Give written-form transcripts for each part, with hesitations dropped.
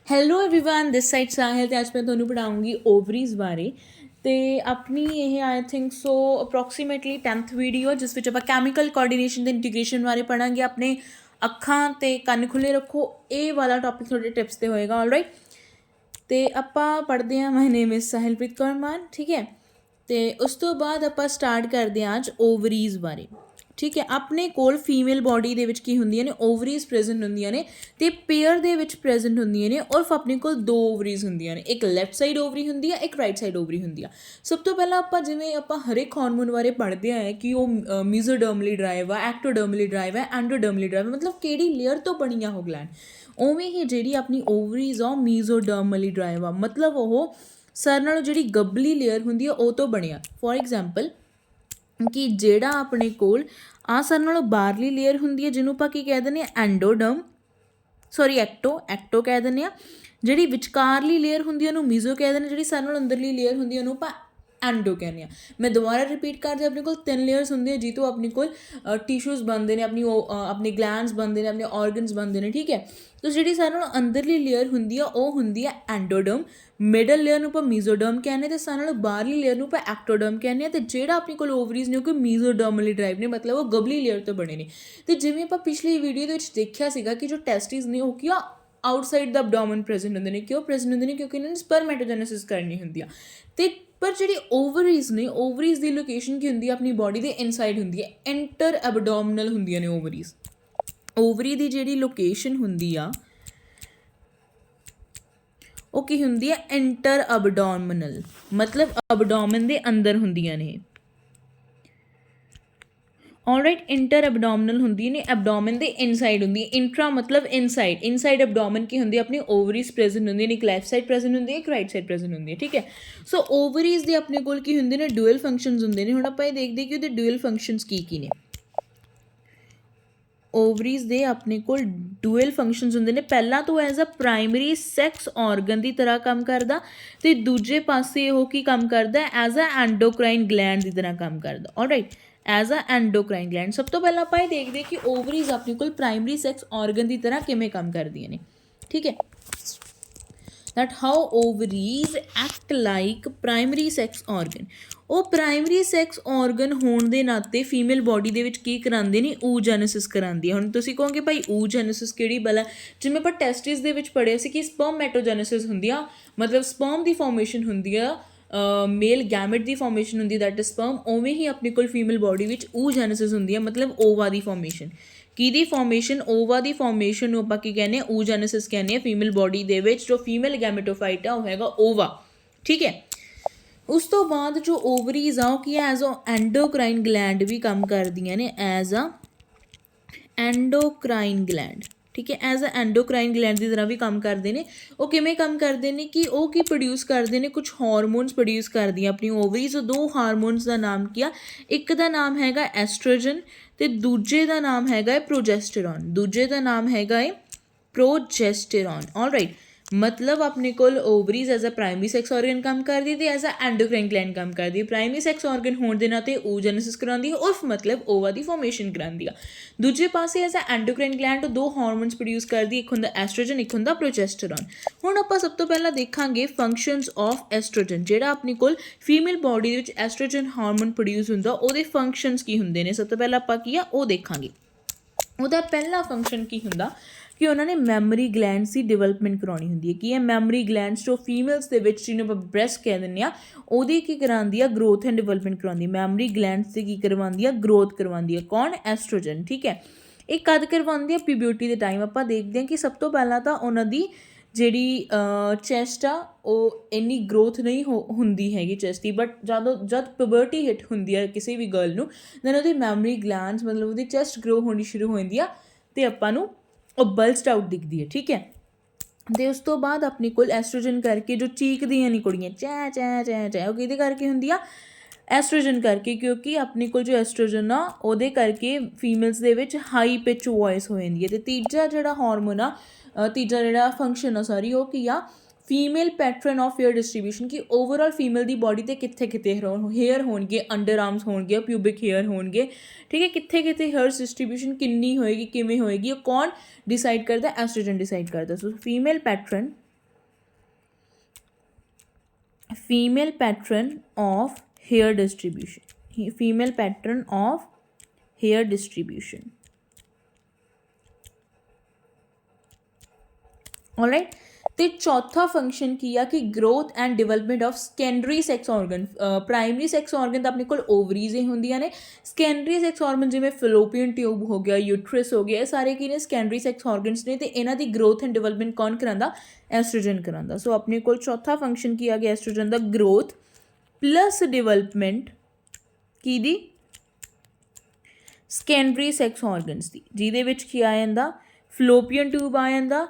Hello everyone this side Sahil ਤੇ ਅੱਜ ਮੈਂ ਤੁਹਾਨੂੰ ਪੜਾਉਂਗੀ ਓਵਰੀਜ਼ ਬਾਰੇ। ਤੇ ਆਪਣੀ ਇਹ I think so approximately 10th video ਜਿਸ ਵਿੱਚ ਆਪਾਂ ਕੈਮੀਕਲ ਕੋਆਰਡੀਨੇਸ਼ਨ ਤੇ ਇੰਟੀਗ੍ਰੇਸ਼ਨ ਬਾਰੇ ਪੜਾਂਗੇ। ਆਪਣੇ ਅੱਖਾਂ ਤੇ ਕੰਨ ਖੁੱਲੇ ਰੱਖੋ, ਇਹ ਵਾਲਾ ਟੌਪਿਕ ਤੁਹਾਡੇ ਟਿਪਸ ਤੇ ਹੋਏਗਾ। ਆਲਰਾਈਟ, ਤੇ ਆਪਾਂ ਪੜ੍ਹਦੇ ਹਾਂ ਮਾਈ ਨੇਮ ਇਜ਼ ਸਾਹਿਲਪ੍ਰੀਤ ਕੌਰ ਮਾਨ। ਠੀਕ ਹੈ, ਤੇ ਉਸ ਤੋਂ ਬਾਅਦ ਆਪਾਂ ਸਟਾਰਟ ਕਰਦੇ ਹਾਂ ਅੱਜ ਓਵਰੀਜ਼ ਬਾਰੇ। ਠੀਕ ਹੈ, ਆਪਣੇ ਕੋਲ ਫੀਮੇਲ ਬੋਡੀ ਦੇ ਵਿੱਚ ਕੀ ਹੁੰਦੀਆਂ ਨੇ, ਓਵਰੀਜ਼ ਪ੍ਰੈਜ਼ੈਂਟ ਹੁੰਦੀਆਂ ਨੇ ਅਤੇ ਪੇਅਰ ਦੇ ਵਿੱਚ ਪ੍ਰੈਜ਼ੈਂਟ ਹੁੰਦੀਆਂ ਨੇ। ਔਰ ਆਪਣੇ ਕੋਲ ਦੋ ਓਵਰੀਜ਼ ਹੁੰਦੀਆਂ ਨੇ, ਇੱਕ ਲੈਫਟ ਸਾਈਡ ਓਵਰੀ ਹੁੰਦੀ ਆ, ਇੱਕ ਰਾਈਟ ਸਾਈਡ ਓਵਰੀ ਹੁੰਦੀ ਆ। ਸਭ ਤੋਂ ਪਹਿਲਾਂ ਆਪਾਂ ਜਿਵੇਂ ਆਪਾਂ ਹਰੇਕ ਹਾਰਮੋਨ ਬਾਰੇ ਪੜ੍ਹਦੇ ਆਏ ਕਿ ਉਹ ਮੀਜ਼ੋਡਰਮਲੀ ਡਰਾਈਵ ਆ, ਐਕਟੋਡਰਮਲੀ ਡਰਾਈਵ ਆ, ਐਂਡੋਡਰਮਲੀ ਡਰਾਈਵ, ਮਤਲਬ ਕਿਹੜੀ ਲੇਅਰ ਤੋਂ ਬਣੀ ਆ ਉਹ ਗਲੈਂਡ। ਉਵੇਂ ਹੀ ਜਿਹੜੀ ਆਪਣੀ ਓਵਰੀਜ਼ ਆ ਉਹ ਮੀਜ਼ੋਡਰਮਲੀ ਡਰਾਈਵ ਆ, ਮਤਲਬ ਉਹ ਸਰ ਨਾਲੋਂ ਜਿਹੜੀ ਗੱਬਲੀ ਲੇਅਰ ਹੁੰਦੀ ਆ ਉਹ ਤੋਂ ਬਣਿਆ। ਫੋਰ ਐਗਜ਼ਾਮਪਲ ਕਿ ਜਿਹੜਾ ਆਪਣੇ ਕੋਲ ਆਹ ਸਰ ਨਾਲੋਂ ਬਾਹਰਲੀ ਲੇਅਰ ਹੁੰਦੀ ਹੈ ਜਿਹਨੂੰ ਆਪਾਂ ਕੀ ਕਹਿ ਦਿੰਦੇ ਹਾਂ, ਐਂਡੋਡਰਮ, ਸੌਰੀ ਐਕਟੋ ਕਹਿ ਦਿੰਦੇ ਹਾਂ। ਜਿਹੜੀ ਵਿਚਕਾਰਲੀ ਲੇਅਰ ਹੁੰਦੀ ਹੈ ਉਹਨੂੰ ਮੀਜ਼ੋ ਕਹਿ ਦਿੰਦੇ, ਜਿਹੜੀ ਸਾਡੇ ਨਾਲ ਅੰਦਰਲੀ ਲੇਅਰ ਹੁੰਦੀ ਹੈ ਉਹਨੂੰ ਆਪਾਂ ਐਂਡੋ ਕਹਿੰਦੇ ਹਾਂ। ਮੈਂ ਦੁਬਾਰਾ ਰਿਪੀਟ ਕਰਦੇ, ਆਪਣੇ ਕੋਲ 3 ਲੇਅਰਸ ਹੁੰਦੀਆਂ ਜਿਹਦੇ ਤੋਂ ਆਪਣੇ ਕੋਲ ਟਿਸ਼ੂਜ਼ ਬਣਦੇ ਨੇ, ਆਪਣੇ ਗਲੈਂਡਸ ਬਣਦੇ ਨੇ, ਆਪਣੇ ਔਰਗਨਸ ਬਣਦੇ ਨੇ। ਠੀਕ ਹੈ, ਤਾਂ ਜਿਹੜੀ ਸਾਡੇ ਨਾਲ ਅੰਦਰਲੀ ਲੇਅਰ ਹੁੰਦੀ ਆ ਉਹ ਹੁੰਦੀ ਆ ਐਂਡੋਡਰਮ, ਮਿਡਲ ਲੇਅਰ ਨੂੰ ਆਪਾਂ ਮੀਜ਼ੋਡਰਮ ਕਹਿੰਦੇ, ਅਤੇ ਸਾਡੇ ਨਾਲ ਬਾਹਰਲੀ ਲੇਅਰ ਨੂੰ ਆਪਾਂ ਐਕਟੋਡਰਮ ਕਹਿੰਦੇ ਹਾਂ। ਅਤੇ ਜਿਹੜਾ ਆਪਣੇ ਕੋਲ ਓਵਰੀਜ਼ ਨੇ ਉਹ ਕੋਈ ਮੀਜ਼ੋਡਰਮਲੀ ਡਰਾਈਵ ਨੇ, ਮਤਲਬ ਉਹ ਗਬਲੀ ਲੇਅਰ ਤੋਂ ਬਣੇ ਨੇ। ਅਤੇ ਜਿਵੇਂ ਆਪਾਂ ਪਿਛਲੀ ਵੀਡੀਓ ਦੇ ਵਿੱਚ ਦੇਖਿਆ ਸੀਗਾ ਕਿ ਜੋ ਟੈਸਟਿਸ ਨੇ ਉਹ ਕੀ ਆ, ਆਊਟਸਾਈਡ ਦਾ ਅਬਡੋਮਨ ਪ੍ਰੈਜ਼ੈਂਟ ਹੁੰਦੇ ਨੇ। ਕਿਉਂ ਪ੍ਰੈਜ਼ੈਂਟ ਹੁੰਦੇ ਨੇ? ਕਿਉਂਕਿ ਇਹਨਾਂ ਨੇ ਸਪਰਮੈਟੋਜੈਨੇਸਿਸ ਕਰਨੀ ਹੁੰਦੀ ਆ। ਅਤੇ ਪਰ ਜਿਹੜੀ ਓਵਰੀਜ਼ ਨੇ, ਓਵਰੀਜ਼ ਦੀ ਲੋਕੇਸ਼ਨ ਕੀ ਹੁੰਦੀ ਹੈ, ਆਪਣੀ ਬੋਡੀ ਦੇ ਇਨਸਾਈਡ ਹੁੰਦੀ ਹੈ, ਐਂਟਰ ਐਬਡੋਮਨਲ ਹੁੰਦੀਆਂ ਨੇ ਓਵਰੀਜ਼। ਓਵਰੀ ਦੀ ਜਿਹੜੀ ਲੋਕੇਸ਼ਨ ਹੁੰਦੀ ਆ ਉਹ ਕੀ ਹੁੰਦੀ ਹੈ, ਐਂਟਰ ਅਬਡੋਮਨਲ, ਮਤਲਬ ਅਬਡੋਮਨ ਦੇ ਅੰਦਰ ਹੁੰਦੀਆਂ ਨੇ। ਆਲਰਾਈਟ, ਇੰਟਰ ਐਬਡੋਮਨਲ ਹੁੰਦੀ ਨੇ, ਐਬਡੋਮਨ ਦੇ ਇਨਸਾਈਡ ਹੁੰਦੀ ਹੈ। ਇੰਟਰਾ ਮਤਲਬ ਇਨਸਾਈਡ, ਇਨਸਾਈਡ ਐਬਡੋਮਨ ਕੀ ਹੁੰਦੀ ਹੈ, ਆਪਣੀ ਓਵਰੀਜ਼ ਪ੍ਰੈਜ਼ੈਂਟ ਹੁੰਦੀ ਨੇ। ਇੱਕ ਲੈਫਟ ਸਾਈਡ ਪ੍ਰੈਜ਼ੈਂਟ ਹੁੰਦੀ ਹੈ, ਇੱਕ ਰਾਈਟ ਸਾਈਡ ਪ੍ਰੈਜ਼ੈਂਟ ਹੁੰਦੀ ਹੈ। ਠੀਕ ਹੈ, ਸੋ ਓਵਰੀਜ਼ ਦੇ ਆਪਣੇ ਕੋਲ ਕੀ ਹੁੰਦੇ ਨੇ, ਡੂਅਲ ਫੰਕਸ਼ਨਸ ਹੁੰਦੇ ਨੇ। ਹੁਣ ਆਪਾਂ ਇਹ ਦੇਖਦੇ ਕਿ ਉਹਦੇ ਡੂਅਲ ਫੰਕਸ਼ਨਸ ਕੀ ਨੇ। ਓਵਰੀਜ਼ ਦੇ ਆਪਣੇ ਕੋਲ ਡੂਅਲ ਫੰਕਸ਼ਨਸ ਹੁੰਦੇ ਨੇ। ਪਹਿਲਾਂ ਤੋਂ as a primary sex organ ਦੀ ਤਰ੍ਹਾਂ ਕੰਮ ਕਰਦਾ, ਅਤੇ ਦੂਜੇ ਪਾਸੇ ਉਹ ਕੀ ਕੰਮ ਕਰਦਾ, ਐਜ਼ ਅ ਐਂਡੋਕਰਾਈਨ ਗਲੈਂਡ ਦੀ ਤਰ੍ਹਾਂ ਕੰਮ ਕਰਦਾ। Alright, as a endocrine gland. ਸਭ ਤੋਂ ਪਹਿਲਾਂ ਆਪਾਂ ਇਹ ਦੇਖਦੇ ਕਿ ਓਵਰੀਜ਼ ਆਪਣੇ ਕੋਲ ਪ੍ਰਾਇਮਰੀ ਸੈਕਸ ਔਰਗਨ ਦੀ ਤਰ੍ਹਾਂ ਕਿਵੇਂ ਕੰਮ ਕਰਦੀਆਂ ਨੇ। ਠੀਕ ਹੈ, that how ovaries act like primary sex organ। ਉਹ ਪ੍ਰਾਇਮਰੀ ਸੈਕਸ ਔਰਗਨ ਹੋਣ ਦੇ ਨਾਤੇ ਫੀਮੇਲ ਬੋਡੀ ਦੇ ਵਿੱਚ ਕੀ ਕਰਾਉਂਦੇ ਨੇ, ਊਜੈਨੇਸਿਸ ਕਰਾਉਂਦੀ ਹੈ। ਹੁਣ ਤੁਸੀਂ ਕਹੋਗੇ ਭਾਈ ਊਜੈਨੇਸਿਸ ਕਿਹੜੀ ਬਲਾ? ਜਿਵੇਂ ਆਪਾਂ ਟੈਸਟਿਸ ਦੇ ਵਿੱਚ ਪੜ੍ਹਿਆ ਸੀ ਕਿ ਸਪਰਮੈਟੋਜੈਨੇਸਿਸ ਹੁੰਦੀ ਆ, ਮਤਲਬ ਸਪਰਮ ਦੀ ਫਾਰਮੇਸ਼ਨ ਹੁੰਦੀ ਆ, ਮੇਲ ਗੈਮੇਟ ਦੀ ਫਾਰਮੇਸ਼ਨ ਹੁੰਦੀ, ਦੈਟ ਇਜ਼ ਸਪਰਮ। ਉਵੇਂ ਹੀ ਆਪਣੀ ਕੋਲ ਫੀਮੇਲ ਬੋਡੀ ਵਿੱਚ ਊਜੈਨੇਸਿਸ ਹੁੰਦੀ ਆ, ਮਤਲਬ ਓਵਾ ਦੀ ਫਾਰਮੇਸ਼ਨ। ਕਿਹਦੀ ਫਾਰਮੇਸ਼ਨ? ਓਵਾ ਦੀ ਫਾਰਮੇਸ਼ਨ ਨੂੰ ਆਪਾਂ ਕੀ ਕਹਿੰਦੇ ਹਾਂ, ਊਜੈਨੇਸਿਸ ਕਹਿੰਦੇ ਹਾਂ। ਫੀਮੇਲ ਬੋਡੀ ਦੇ ਵਿੱਚ ਜੋ ਫੀਮੇਲ ਗੈਮੇਟੋਫਾਈਟ ਆ ਉਹ ਹੈਗਾ ਓਵਾ। ਠੀਕ ਹੈ, ਉਸ ਤੋਂ ਬਾਅਦ ਜੋ ਓਵਰੀਜ਼ ਆ ਉਹ ਕੀ ਐਜ਼ ਅ ਐਂਡੋਕਰਾਈਨ ਗਲੈਂਡ ਵੀ ਕੰਮ ਕਰਦੀਆਂ ਨੇ, ਐਜ਼ ਅ ਐਂਡੋਕਰਾਈਨ ਗਲੈਂਡ। ਠੀਕ ਹੈ, ਐਜ਼ ਅ ਐਂਡੋਕਰਾਈਨ ਗਲੈਂਡ ਦੀ ਤਰ੍ਹਾਂ ਵੀ ਕੰਮ ਕਰਦੇ ਨੇ। ਉਹ ਕਿਵੇਂ ਕੰਮ ਕਰਦੇ ਨੇ ਕਿ ਉਹ ਕੀ ਪ੍ਰੋਡਿਊਸ ਕਰਦੇ ਨੇ, ਕੁਛ ਹਾਰਮੋਨਸ ਪ੍ਰੋਡਿਊਸ ਕਰਦੀਆਂ ਆਪਣੀ ਓਵਰੀਜ਼। ਉਹ ਦੋ ਹਾਰਮੋਨਸ ਦਾ ਨਾਮ ਕੀ ਆ, ਇੱਕ ਦਾ ਨਾਮ ਹੈਗਾ ਐਸਟ੍ਰੋਜਨ ਅਤੇ ਦੂਜੇ ਦਾ ਨਾਮ ਹੈਗਾ ਹੈ ਪ੍ਰੋਜੈਸਟੇਰੋਨ। ਦੂਜੇ ਦਾ ਨਾਮ ਹੈਗਾ ਹੈ ਪ੍ਰੋਜੈਸਟੇਰੋਨ। ਆਲਰਾਈਟ, ਮਤਲਬ ਆਪਣੇ ਕੋਲ ovaries as a primary sex organ ਕੰਮ ਕਰਦੀ ਹੈ ਅਤੇ ਐਜ਼ ਅ ਐਂਡੋਕਰਾਈਨ ਗਲੈਂਡ ਕੰਮ ਕਰਦੀ ਹੈ। ਪ੍ਰਾਇਮਰੀ ਸੈਕਸ ਔਰਗਨ ਹੋਣ ਦੇ ਨਾਤੇ ਓਜੈਨੇਸਿਸ ਕਰਾਉਂਦੀ ਹੈ, ਉਰਫ ਮਤਲਬ ਓਵਾ ਦੀ ਫਾਰਮੇਸ਼ਨ ਕਰਾਉਂਦੀ ਆ। ਦੂਜੇ ਪਾਸੇ ਐਜ਼ ਅ ਐਂਡੋਕਰਾਈਨ ਗਲੈਂਡ ਦੋ ਹਾਰਮੋਨਸ ਪ੍ਰੋਡਿਊਸ ਕਰਦੀ, ਇੱਕ ਹੁੰਦਾ ਐਸਟ੍ਰੋਜਨ, ਇੱਕ ਹੁੰਦਾ ਪ੍ਰੋਜੈਸਟੇਰੋਨ। ਹੁਣ ਆਪਾਂ ਸਭ ਤੋਂ ਪਹਿਲਾਂ ਦੇਖਾਂਗੇ ਫੰਕਸ਼ਨਸ ਆਫ ਐਸਟ੍ਰੋਜਨ। ਜਿਹੜਾ ਆਪਣੀ ਕੋਲ ਫੀਮੇਲ ਬੋਡੀ ਦੇ ਵਿੱਚ ਐਸਟ੍ਰੋਜਨ ਹਾਰਮੋਨ ਪ੍ਰੋਡਿਊਸ ਹੁੰਦਾ, ਉਹਦੇ ਫੰਕਸ਼ਨਸ ਕੀ ਹੁੰਦੇ ਨੇ। ਸਭ ਤੋਂ ਪਹਿਲਾਂ ਆਪਾਂ ਕੀ ਆ ਉਹ ਦੇਖਾਂਗੇ। ਉਹਦਾ ਪਹਿਲਾ ਫੰਕਸ਼ਨ ਕੀ ਹੁੰਦਾ ਕਿ ਉਹਨਾਂ ਨੇ ਮੈਮਰੀ ਗਲੈਂਡਸ ਦੀ ਡਿਵੈਲਪਮੈਂਟ ਕਰਾਉਣੀ ਹੁੰਦੀ ਹੈ। ਕੀ ਹੈ, ਮੈਮਰੀ ਗਲੈਂਡਸ ਜੋ ਫੀਮੇਲਸ ਦੇ ਵਿੱਚ, ਜਿਹਨੂੰ ਆਪਾਂ ਬ੍ਰੈਸਟ ਕਹਿ ਦਿੰਦੇ ਹਾਂ, ਉਹਦੀ ਕੀ ਕਰਾਉਂਦੀ ਆ, ਗਰੋਥ ਐਂਡ ਡਿਵੈਲਪਮੈਂਟ ਕਰਵਾਉਂਦੀ। ਮੈਮਰੀ ਗਲੈਂਡਸ ਦੀ ਕੀ ਕਰਵਾਉਂਦੀ ਆ, ਗਰੋਥ ਕਰਵਾਉਂਦੀ ਹੈ। ਕੌਣ? ਐਸਟ੍ਰੋਜਨ। ਠੀਕ ਹੈ, ਇਹ ਕਦ ਕਰਵਾਉਂਦੀ ਆ, ਪਿਊਬਰਟੀ ਦੇ ਟਾਈਮ। ਆਪਾਂ ਦੇਖਦੇ ਹਾਂ ਕਿ ਸਭ ਤੋਂ ਪਹਿਲਾਂ ਤਾਂ ਉਹਨਾਂ ਦੀ ਜਿਹੜੀ ਚੈਸਟ ਆ ਉਹ ਇੰਨੀ ਗਰੋਥ ਨਹੀਂ ਹੁੰਦੀ ਹੈਗੀ ਚੈਸਟ ਦੀ, ਬਟ ਜਦ ਪਿਊਬਰਟੀ ਹਿੱਟ ਹੁੰਦੀ ਹੈ ਕਿਸੇ ਵੀ ਗਰਲ ਨੂੰ, ਦੈਨ ਉਹਦੀ ਮੈਮਰੀ ਗਲੈਂਡਸ ਮਤਲਬ ਉਹਦੀ ਚੈਸਟ ਗਰੋ ਹੋਣੀ ਸ਼ੁਰੂ ਹੋ ਜਾਂਦੀ ਆ ਅਤੇ ਆਪਾਂ ਨੂੰ ਉਹ ਬਲਸਡ ਆਊਟ ਦਿਖਦੀ ਹੈ। ਠੀਕ ਹੈ, ਅਤੇ ਉਸ ਤੋਂ ਬਾਅਦ ਆਪਣੇ ਕੋਲ ਐਸਟ੍ਰੋਜਨ ਕਰਕੇ ਜੋ ਚੀਕਦੀਆਂ ਨਹੀਂ ਕੁੜੀਆਂ, ਚੈ ਚੈ ਚੈ ਚੈ, ਉਹ ਕਿਹਦੇ ਕਰਕੇ ਹੁੰਦੀ ਆ, ਐਸਟ੍ਰੋਜਨ ਕਰਕੇ। ਕਿਉਂਕਿ ਆਪਣੇ ਕੋਲ ਜੋ ਐਸਟ੍ਰੋਜਨ ਆ ਉਹਦੇ ਕਰਕੇ ਫੀਮੇਲਸ ਦੇ ਵਿੱਚ ਹਾਈ ਪਿਚ ਵੋਇਸ ਹੋ ਜਾਂਦੀ ਹੈ। ਅਤੇ ਤੀਜਾ ਜਿਹੜਾ ਹਾਰਮੋਨ ਆ, ਤੀਜਾ ਜਿਹੜਾ ਫੰਕਸ਼ਨ ਆ ਸੌਰੀ, ਉਹ ਕੀ ਆ, female pattern of hair distribution. ਕਿ ਓਵਰਆਲ ਫੀਮੇਲ ਦੀ ਬੋਡੀ 'ਤੇ ਕਿੱਥੇ ਕਿੱਥੇ ਹੇਅਰ ਹੋਣਗੇ, ਅੰਡਰ ਆਰਮਸ ਹੋਣਗੇ, ਪਿਊਬਿਕ ਹੇਅਰ ਹੋਣਗੇ। ਠੀਕ ਹੈ, ਕਿੱਥੇ ਕਿੱਥੇ ਹੇਅਰ ਡਿਸਟਰੀਬਿਊਸ਼ਨ ਕਿੰਨੀ ਹੋਏਗੀ, ਕਿਵੇਂ ਹੋਏਗੀ, ਉਹ ਕੌਣ ਡਿਸਾਈਡ ਕਰਦਾ, ਐਸਟ੍ਰੋਜਨ ਡਿਸਾਈਡ ਕਰਦਾ। So female pattern female pattern of hair distribution, female pattern of hair distribution. Alright, तो चौथा फंक्शन की है कि growth and development of secondary sex organ. Primary sex organ तो अपने को ओवरीज ही होंदियां ने, सैकेंडरी सैक्स ऑर्गन जिमें फिलोपियन ट्यूब हो गया, यूट्रस हो गया, ये सारे की ने सैकेंडरी सैक्स ऑर्गनस ने, तो इन्हां दी ग्रोथ एंड डिवेलपमेंट कौन करांदा? एस्ट्रोजन करांदा। सो अपने को चौथा फंक्शन की आ गया एस्ट्रोजन दा, ग्रोथ प्लस डिवेलपमेंट की दी? सैकेंडरी सैक्स ऑर्गनस दी, जिहदे विच की आ जांदा? फिलोपियन ट्यूब आ जांदा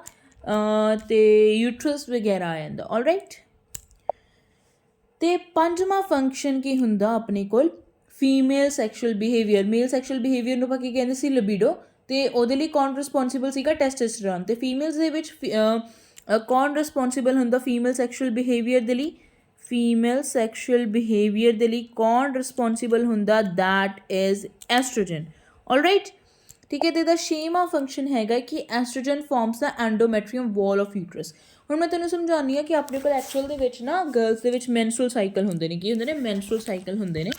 ते यूट्रस वगैरह आ जांदा। ऑलराइट, तो पंजवां फंक्शन की हुंदा अपने कोल? Female sexual behaviour. Male sexual behaviour नूं आपां की कहंदे सी? लिबिडो। तो उहदे लई कौन रिस्पोंसिबल सीगा? टेस्टोस्टेरोन। तो फीमेल्स दे विच कौन रिस्पोंसिबल हुंदा फीमेल सैक्शुअल बिहेवियर दे लई? फीमेल सैक्शुअल बिहेवियर दे लई कौन रिस्पोंसिबल हुंदा? That is oestrogen. ऑलराइट, ठीक है। तो इसका छेवां फंक्शन हैगा कि oestrogen forms the endometrium wall of uterus. ਹੁਣ ਮੈਂ ਤੈਨੂੰ ਸਮਝਾਉਂਦੀ ਹਾਂ ਕਿ ਆਪਣੇ ਕੋਲ ਐਕਚੁਅਲ ਦੇ ਵਿੱਚ ਨਾ ਗਰਲਸ ਦੇ ਵਿੱਚ ਮੈਂਸਟਰੁਅਲ ਸਾਈਕਲ ਹੁੰਦੇ ਨੇ। ਕੀ ਹੁੰਦੇ ਨੇ? ਮੈਂਸਟਰੁਅਲ ਸਾਈਕਲ ਹੁੰਦੇ ਨੇ।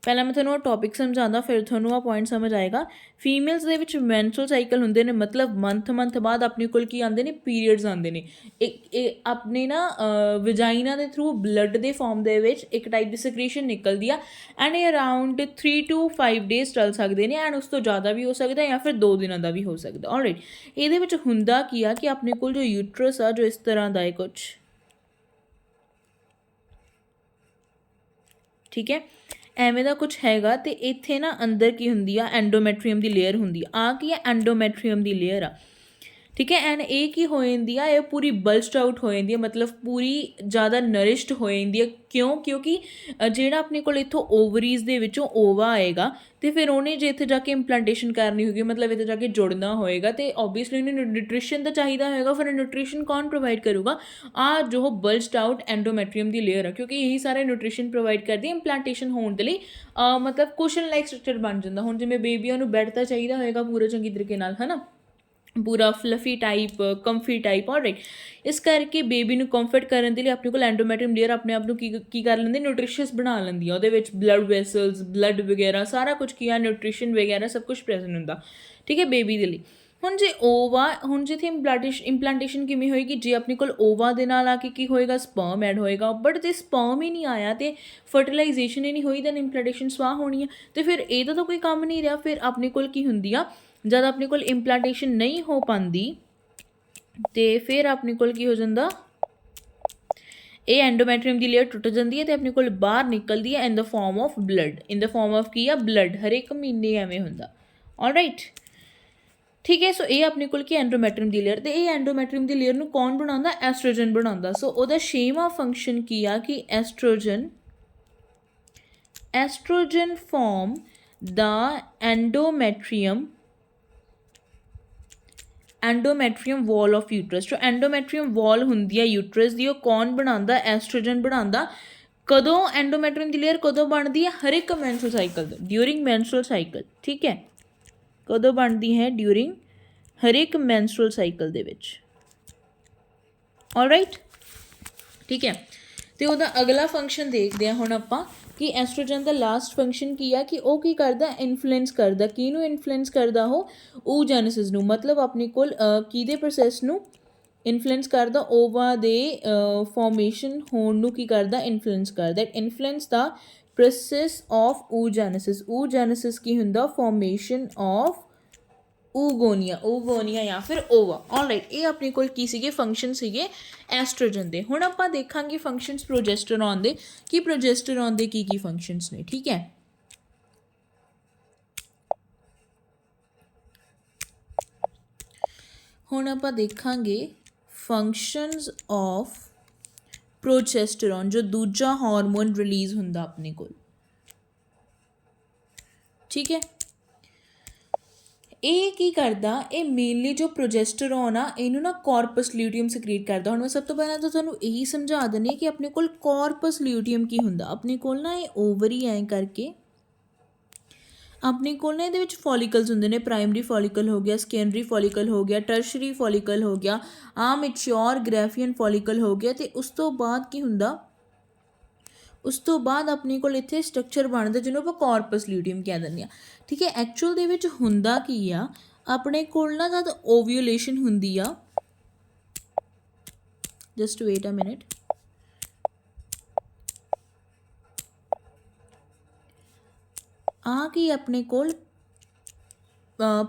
ਪਹਿਲਾਂ ਮੈਂ ਤੁਹਾਨੂੰ ਉਹ ਟੌਪਿਕ ਸਮਝਾਉਂਦਾ, ਫਿਰ ਤੁਹਾਨੂੰ ਆ ਪੁਆਇੰਟ ਸਮਝ ਆਏਗਾ। ਫੀਮੇਲਸ ਦੇ ਵਿੱਚ ਮੈਂਸਟਰੁਅਲ ਸਾਈਕਲ ਹੁੰਦੇ ਨੇ, ਮਤਲਬ ਮੰਥ ਬਾਅਦ ਆਪਣੇ ਕੋਲ ਕੀ ਆਉਂਦੇ ਨੇ? ਪੀਰੀਅਡਸ ਆਉਂਦੇ ਨੇ। ਇਹ ਆਪਣੇ ਨਾ ਵਜਾਈਨਾ ਦੇ ਥਰੂ ਬਲੱਡ ਦੇ ਫਾਰਮ ਦੇ ਵਿੱਚ ਇੱਕ ਟਾਈਪ ਦੀ ਸਕ੍ਰੀਸ਼ਨ ਨਿਕਲਦੀ ਆ, ਐਂਡ ਇਹ ਅਰਾਊਂਡ 3 to 5 ਡੇਜ਼ ਚੱਲ ਸਕਦੇ ਨੇ, ਐਂਡ ਉਸ ਤੋਂ ਜ਼ਿਆਦਾ ਵੀ ਹੋ ਸਕਦਾ ਜਾਂ ਫਿਰ 2 ਦਿਨਾਂ ਦਾ ਵੀ ਹੋ ਸਕਦਾ। ਆਲਰਾਈਟ, ਇਹਦੇ ਵਿੱਚ ਹੁੰਦਾ ਕੀ ਆ ਕਿ ਆਪਣੇ ਕੋਲ ਜੋ ਯੂਟਰਸ ਆ, ਜੋ ਇਸ ਤਰ੍ਹਾਂ ਦਾ ਹੈ ਕੁਛ, ਠੀਕ ਹੈ, ਐਵੇਂ ਦਾ ਕੁਛ ਹੈਗਾ। ਅਤੇ ਇੱਥੇ ਨਾ ਅੰਦਰ ਕੀ ਹੁੰਦੀ ਆ? ਐਂਡੋਮੈਟਰੀਅਮ ਦੀ ਲੇਅਰ ਹੁੰਦੀ ਆ। ਆ ਕੀ ਆ? ਐਂਡੋਮੈਟਰੀਅਮ ਦੀ ਲੇਅਰ ਆ, ਠੀਕ ਹੈ। ਐਂਡ ਇਹ ਕੀ ਹੋ ਜਾਂਦੀ ਆ? ਇਹ ਪੂਰੀ ਬਲਸਡ ਆਊਟ ਹੋ ਜਾਂਦੀ ਆ, ਮਤਲਬ ਪੂਰੀ ਜ਼ਿਆਦਾ ਨਰਿਸ਼ਡ ਹੋ ਜਾਂਦੀ ਆ। ਕਿਉਂ? ਕਿਉਂਕਿ ਜਿਹੜਾ ਆਪਣੇ ਕੋਲ ਇੱਥੋਂ ਓਵਰੀਜ਼ ਦੇ ਵਿੱਚੋਂ ਓਵਾ ਆਏਗਾ, ਅਤੇ ਫਿਰ ਉਹਨੇ ਜੇ ਇੱਥੇ ਜਾ ਕੇ ਇੰਪਲਾਂਟੇਸ਼ਨ ਕਰਨੀ ਹੋਗੀ, ਮਤਲਬ ਇੱਥੇ ਜਾ ਕੇ ਜੁੜਨਾ ਹੋਏਗਾ, ਅਤੇ ਓਬਵੀਅਸਲੀ ਉਹਨੂੰ ਨਿਊਟ੍ਰੀਸ਼ਨ ਤਾਂ ਚਾਹੀਦਾ ਹੋਏਗਾ। ਫਿਰ ਨਿਊਟ੍ਰੀਸ਼ਨ ਕੌਣ ਪ੍ਰੋਵਾਈਡ ਕਰੂਗਾ? ਆ ਜੋ ਬਲਸਡ ਆਊਟ ਐਂਡੋਮੈਟਰੀਅਮ ਦੀ ਲੇਅਰ ਆ, ਕਿਉਂਕਿ ਇਹੀ ਸਾਰੇ ਨਿਊਟ੍ਰੀਸ਼ਨ ਪ੍ਰੋਵਾਈਡ ਕਰਦੀ ਇੰਪਲਾਂਟੇਸ਼ਨ ਹੋਣ ਦੇ ਲਈ। ਮਤਲਬ ਕੁਸ਼ਨ ਲਾਈਕ ਸਟਰਕਚਰ ਬਣ ਜਾਂਦਾ। ਹੁਣ ਜਿਵੇਂ ਬੇਬੀਆਂ ਨੂੰ ਬੈੱਡ ਤਾਂ ਚਾਹੀਦਾ ਹੋਏਗਾ ਪੂਰਾ ਚੰਗੀ ਤਰੀਕੇ ਨਾਲ, ਹੈ ਨਾ, ਪੂਰਾ ਫਲਫੀ ਟਾਈਪ, ਕੰਫੀ ਟਾਈਪ। ਆਲਰਾਈਟ, ਇਸ ਕਰਕੇ ਬੇਬੀ ਨੂੰ ਕੰਫਰਟ ਕਰਨ ਦੇ ਲਈ ਆਪਣੇ ਕੋਲ ਐਂਡੋਮੈਟਰੀਅਮ ਲੇਅਰ ਆਪਣੇ ਆਪ ਨੂੰ ਕੀ ਕਰ ਲੈਂਦੀ? ਨਿਊਟ੍ਰੀਸ਼ੀਅਸ ਬਣਾ ਲੈਂਦੀ ਆ। ਉਹਦੇ ਵਿੱਚ ਬਲੱਡ ਵੈਸਲਸ, ਬਲੱਡ ਵਗੈਰਾ ਸਾਰਾ ਕੁਝ ਕੀ ਆ? ਨਿਊਟ੍ਰੀਸ਼ਨ ਵਗੈਰਾ ਸਭ ਕੁਝ ਪ੍ਰੈਜ਼ੈਂਟ ਹੁੰਦਾ, ਠੀਕ ਹੈ, ਬੇਬੀ ਦੇ ਲਈ। ਹੁਣ ਜੇ ਓਵਾ, ਹੁਣ ਜਿੱਥੇ ਇੰਪਲਾਂਟੇਸ਼ਨ ਕਿਵੇਂ ਹੋਏਗੀ? ਜੇ ਆਪਣੇ ਕੋਲ ਓਵਾ ਦੇ ਨਾਲ ਆ ਕੇ ਕੀ ਹੋਏਗਾ? ਸਪਰਮ ਐਡ ਹੋਏਗਾ। ਬਟ ਜੇ ਸਪਰਮ ਹੀ ਨਹੀਂ ਆਇਆ ਅਤੇ ਫਰਟੀਲਾਈਜੇਸ਼ਨ ਹੀ ਨਹੀਂ ਹੋਈ, ਦੈਨ ਇੰਪਲਾਂਟੇਸ਼ਨ ਸਵਾਹ ਹੋਣੀ ਆ। ਅਤੇ ਫਿਰ ਇਹਦਾ ਤਾਂ ਕੋਈ ਕੰਮ ਨਹੀਂ ਰਿਹਾ। ਫਿਰ ਆਪਣੇ ਕੋਲ ਕੀ ਹੁੰਦੀ ਆ? ਜਦ ਆਪਣੇ ਕੋਲ ਇੰਪਲਾਂਟੇਸ਼ਨ ਨਹੀਂ ਹੋ ਪਾਉਂਦੀ, ਅਤੇ ਫਿਰ ਆਪਣੇ ਕੋਲ ਕੀ ਹੋ ਜਾਂਦਾ? ਇਹ ਐਂਡੋਮੈਟਰੀਅਮ ਦੀ ਲੇਅਰ ਟੁੱਟ ਜਾਂਦੀ ਹੈ ਅਤੇ ਆਪਣੇ ਕੋਲ ਬਾਹਰ ਨਿਕਲਦੀ ਹੈ in the form of blood. In the form of ਕੀ ਆ? ਬਲੱਡ। ਹਰੇਕ ਮਹੀਨੇ ਐਵੇਂ ਹੁੰਦਾ। ਆਲਰਾਈਟ, ਠੀਕ ਹੈ। ਸੋ ਇਹ ਆਪਣੇ ਕੋਲ ਕੀ? ਐਂਡੋਮੈਟਰੀਅਮ ਦੀ ਲੇਅਰ। ਅਤੇ ਇਹ ਐਂਡੋਮੈਟਰੀਅਮ ਦੀ ਲੇਅਰ ਨੂੰ ਕੌਣ ਬਣਾਉਂਦਾ? ਐਸਟ੍ਰੋਜਨ ਬਣਾਉਂਦਾ। ਸੋ ਉਹਦਾ ਛੇਵਾਂ ਫੰਕਸ਼ਨ ਕੀ ਆ? ਕਿ ਐਸਟ੍ਰੋਜਨ ਫਾਰਮ ਦਾ ਐਂਡੋਮੈਟਰੀਅਮ ਵਾਲ ਆਫ ਯੂਟਰਸ। ਜੋ ਐਂਡੋਮੈਟਰੀਅਮ ਵਾਲ ਹੁੰਦੀ ਹੈ ਯੂਟਰਸ ਦੀ, ਉਹ ਕੌਣ ਬਣਾਉਂਦਾ? ਐਸਟ੍ਰੋਜਨ ਬਣਾਉਂਦਾ। ਕਦੋਂ ਐਂਡੋਮੈਟਰੀਅਮ ਦੀ ਲੇਅਰ ਕਦੋਂ ਬਣਦੀ ਹੈ? ਹਰ ਇੱਕ ਮੈਂਸਟਰੁਅਲ ਸਾਈਕਲ ਦਾ, ਡਿਊਰਿੰਗ ਮੈਂਸਟਰੁਅਲ ਸਾਈਕਲ, ਠੀਕ ਹੈ। ਕਦੋਂ ਬਣਦੀ ਹੈ? ਡਿਊਰਿੰਗ ਹਰ ਇੱਕ ਮੈਂਸਟਰੁਅਲ ਸਾਈਕਲ ਦੇ ਵਿੱਚ। ਆਲਰਾਈਟ, ਠੀਕ ਹੈ। ਅਤੇ ਉਹਦਾ ਅਗਲਾ ਫੰਕਸ਼ਨ ਦੇਖਦੇ ਹਾਂ ਹੁਣ ਆਪਾਂ ਕਿ ਐਸਟ੍ਰੋਜਨ ਦਾ ਲਾਸਟ ਫੰਕਸ਼ਨ ਕੀ ਆ? ਕਿ ਉਹ ਕੀ ਕਰਦਾ? ਇਨਫਲੂਐਂਸ ਕਰਦਾ। ਕਿਹਨੂੰ ਇਨਫਲੂਐਂਸ ਕਰਦਾ? ਉਹ ਓਜੈਨਸਿਸ ਨੂੰ, ਮਤਲਬ ਆਪਣੇ ਕੋਲ ਕਿਹਦੇ ਪ੍ਰੋਸੈਸ ਨੂੰ ਇਨਫਲੂਐਂਸ ਕਰਦਾ? ਓਵਾ ਦੇ ਫਾਰਮੇਸ਼ਨ ਹੋਣ ਨੂੰ ਕੀ ਕਰਦਾ? ਇਨਫਲੂਐਂਸ ਕਰਦਾ। ਇਨਫਲੂਐਂਸ ਦਾ ਪ੍ਰੋਸੈਸ ਆਫ ਓਜੈਨਸਿਸ। ਓਜੈਨਸਿਸ ਕੀ ਹੁੰਦਾ? ਫਾਰਮੇਸ਼ਨ ਆਫ ਓਗੋਨੀਆ ਜਾਂ ਫਿਰ ਓਵਾ। ਆਲਰਾਈਟ, ਇਹ ਆਪਣੇ ਕੋਲ ਕੀ ਸੀਗੇ? ਫੰਕਸ਼ਨ ਸੀਗੇ ਐਸਟ੍ਰੋਜਨ ਦੇ। ਹੁਣ ਆਪਾਂ ਦੇਖਾਂਗੇ ਫੰਕਸ਼ਨਸ ਪ੍ਰੋਜੈਸਟਰੋਨ ਦੇ, ਕਿ ਪ੍ਰੋਜੈਸਟਰੋਨ ਦੇ ਕੀ ਫੰਕਸ਼ਨਸ ਨੇ, ਠੀਕ ਹੈ। ਹੁਣ ਆਪਾਂ ਦੇਖਾਂਗੇ ਫੰਕਸ਼ਨਸ ਆਫ ਪ੍ਰੋਜੈਸਟਰੋਨ, ਜੋ ਦੂਜਾ ਹਾਰਮੋਨ ਰਿਲੀਜ਼ ਹੁੰਦਾ ਆਪਣੇ ਕੋਲ, ਠੀਕ ਹੈ। ਇਹ ਕੀ ਕਰਦਾ? ਇਹ ਮੇਨਲੀ ਜੋ ਪ੍ਰੋਜੈਸਟਰੋਨ ਆ, ਇਹਨੂੰ ਨਾ ਕਾਰਪਸ ਲਿਊਟੀਅਮ ਸਕ੍ਰੀਟ ਕਰਦਾ। ਹੁਣ ਮੈਂ ਸਭ ਤੋਂ ਪਹਿਲਾਂ ਤਾਂ ਤੁਹਾਨੂੰ ਇਹੀ ਸਮਝਾ ਦਿੰਦੀ ਹਾਂ ਕਿ ਆਪਣੇ ਕੋਲ ਕਾਰਪਸ ਲਿਊਟੀਅਮ ਕੀ ਹੁੰਦਾ। ਆਪਣੇ ਕੋਲ ਨਾ ਇਹ ਓਵਰੀ ਐਂ ਕਰਕੇ ਆਪਣੇ ਕੋਲ ਨਾ ਇਹਦੇ ਵਿੱਚ ਫੋਲੀਕਲਸ ਹੁੰਦੇ ਨੇ, ਪ੍ਰਾਇਮਰੀ ਫੋਲੀਕਲ ਹੋ ਗਿਆ, ਸੈਕੰਡਰੀ ਫੋਲੀਕਲ ਹੋ ਗਿਆ, ਟਰਸ਼ਰੀ ਫੋਲੀਕਲ ਹੋ ਗਿਆ, ਮੈਚਿਓਰ ਗ੍ਰੈਫੀਅਨ ਫੋਲੀਕਲ ਹੋ ਗਿਆ। ਤੇ ਉਸ ਤੋਂ ਬਾਅਦ ਕੀ ਹੁੰਦਾ, ਉਸ ਤੋਂ ਬਾਅਦ ਆਪਣੇ ਕੋਲ ਇੱਥੇ ਸਟਰਕਚਰ ਬਣਦਾ ਜਿਹਨੂੰ ਆਪਾਂ ਕਾਰਪਸ ਲਿਊਟੀਅਮ ਕਹਿ ਦਿੰਦੇ ਹਾਂ। ਠੀਕ ਹੈ, ਐਕਚੁਅਲ ਦੇ ਵਿੱਚ ਹੁੰਦਾ ਕੀ ਆ, ਆਪਣੇ ਕੋਲ ਨਾ ਜਦ ਓਵਿਊਲੇਸ਼ਨ ਹੁੰਦੀ ਆ, ਜਸਟ ਵੇਟ ਅ ਮਿਨਟ, ਕੀ ਆਪਣੇ ਕੋਲ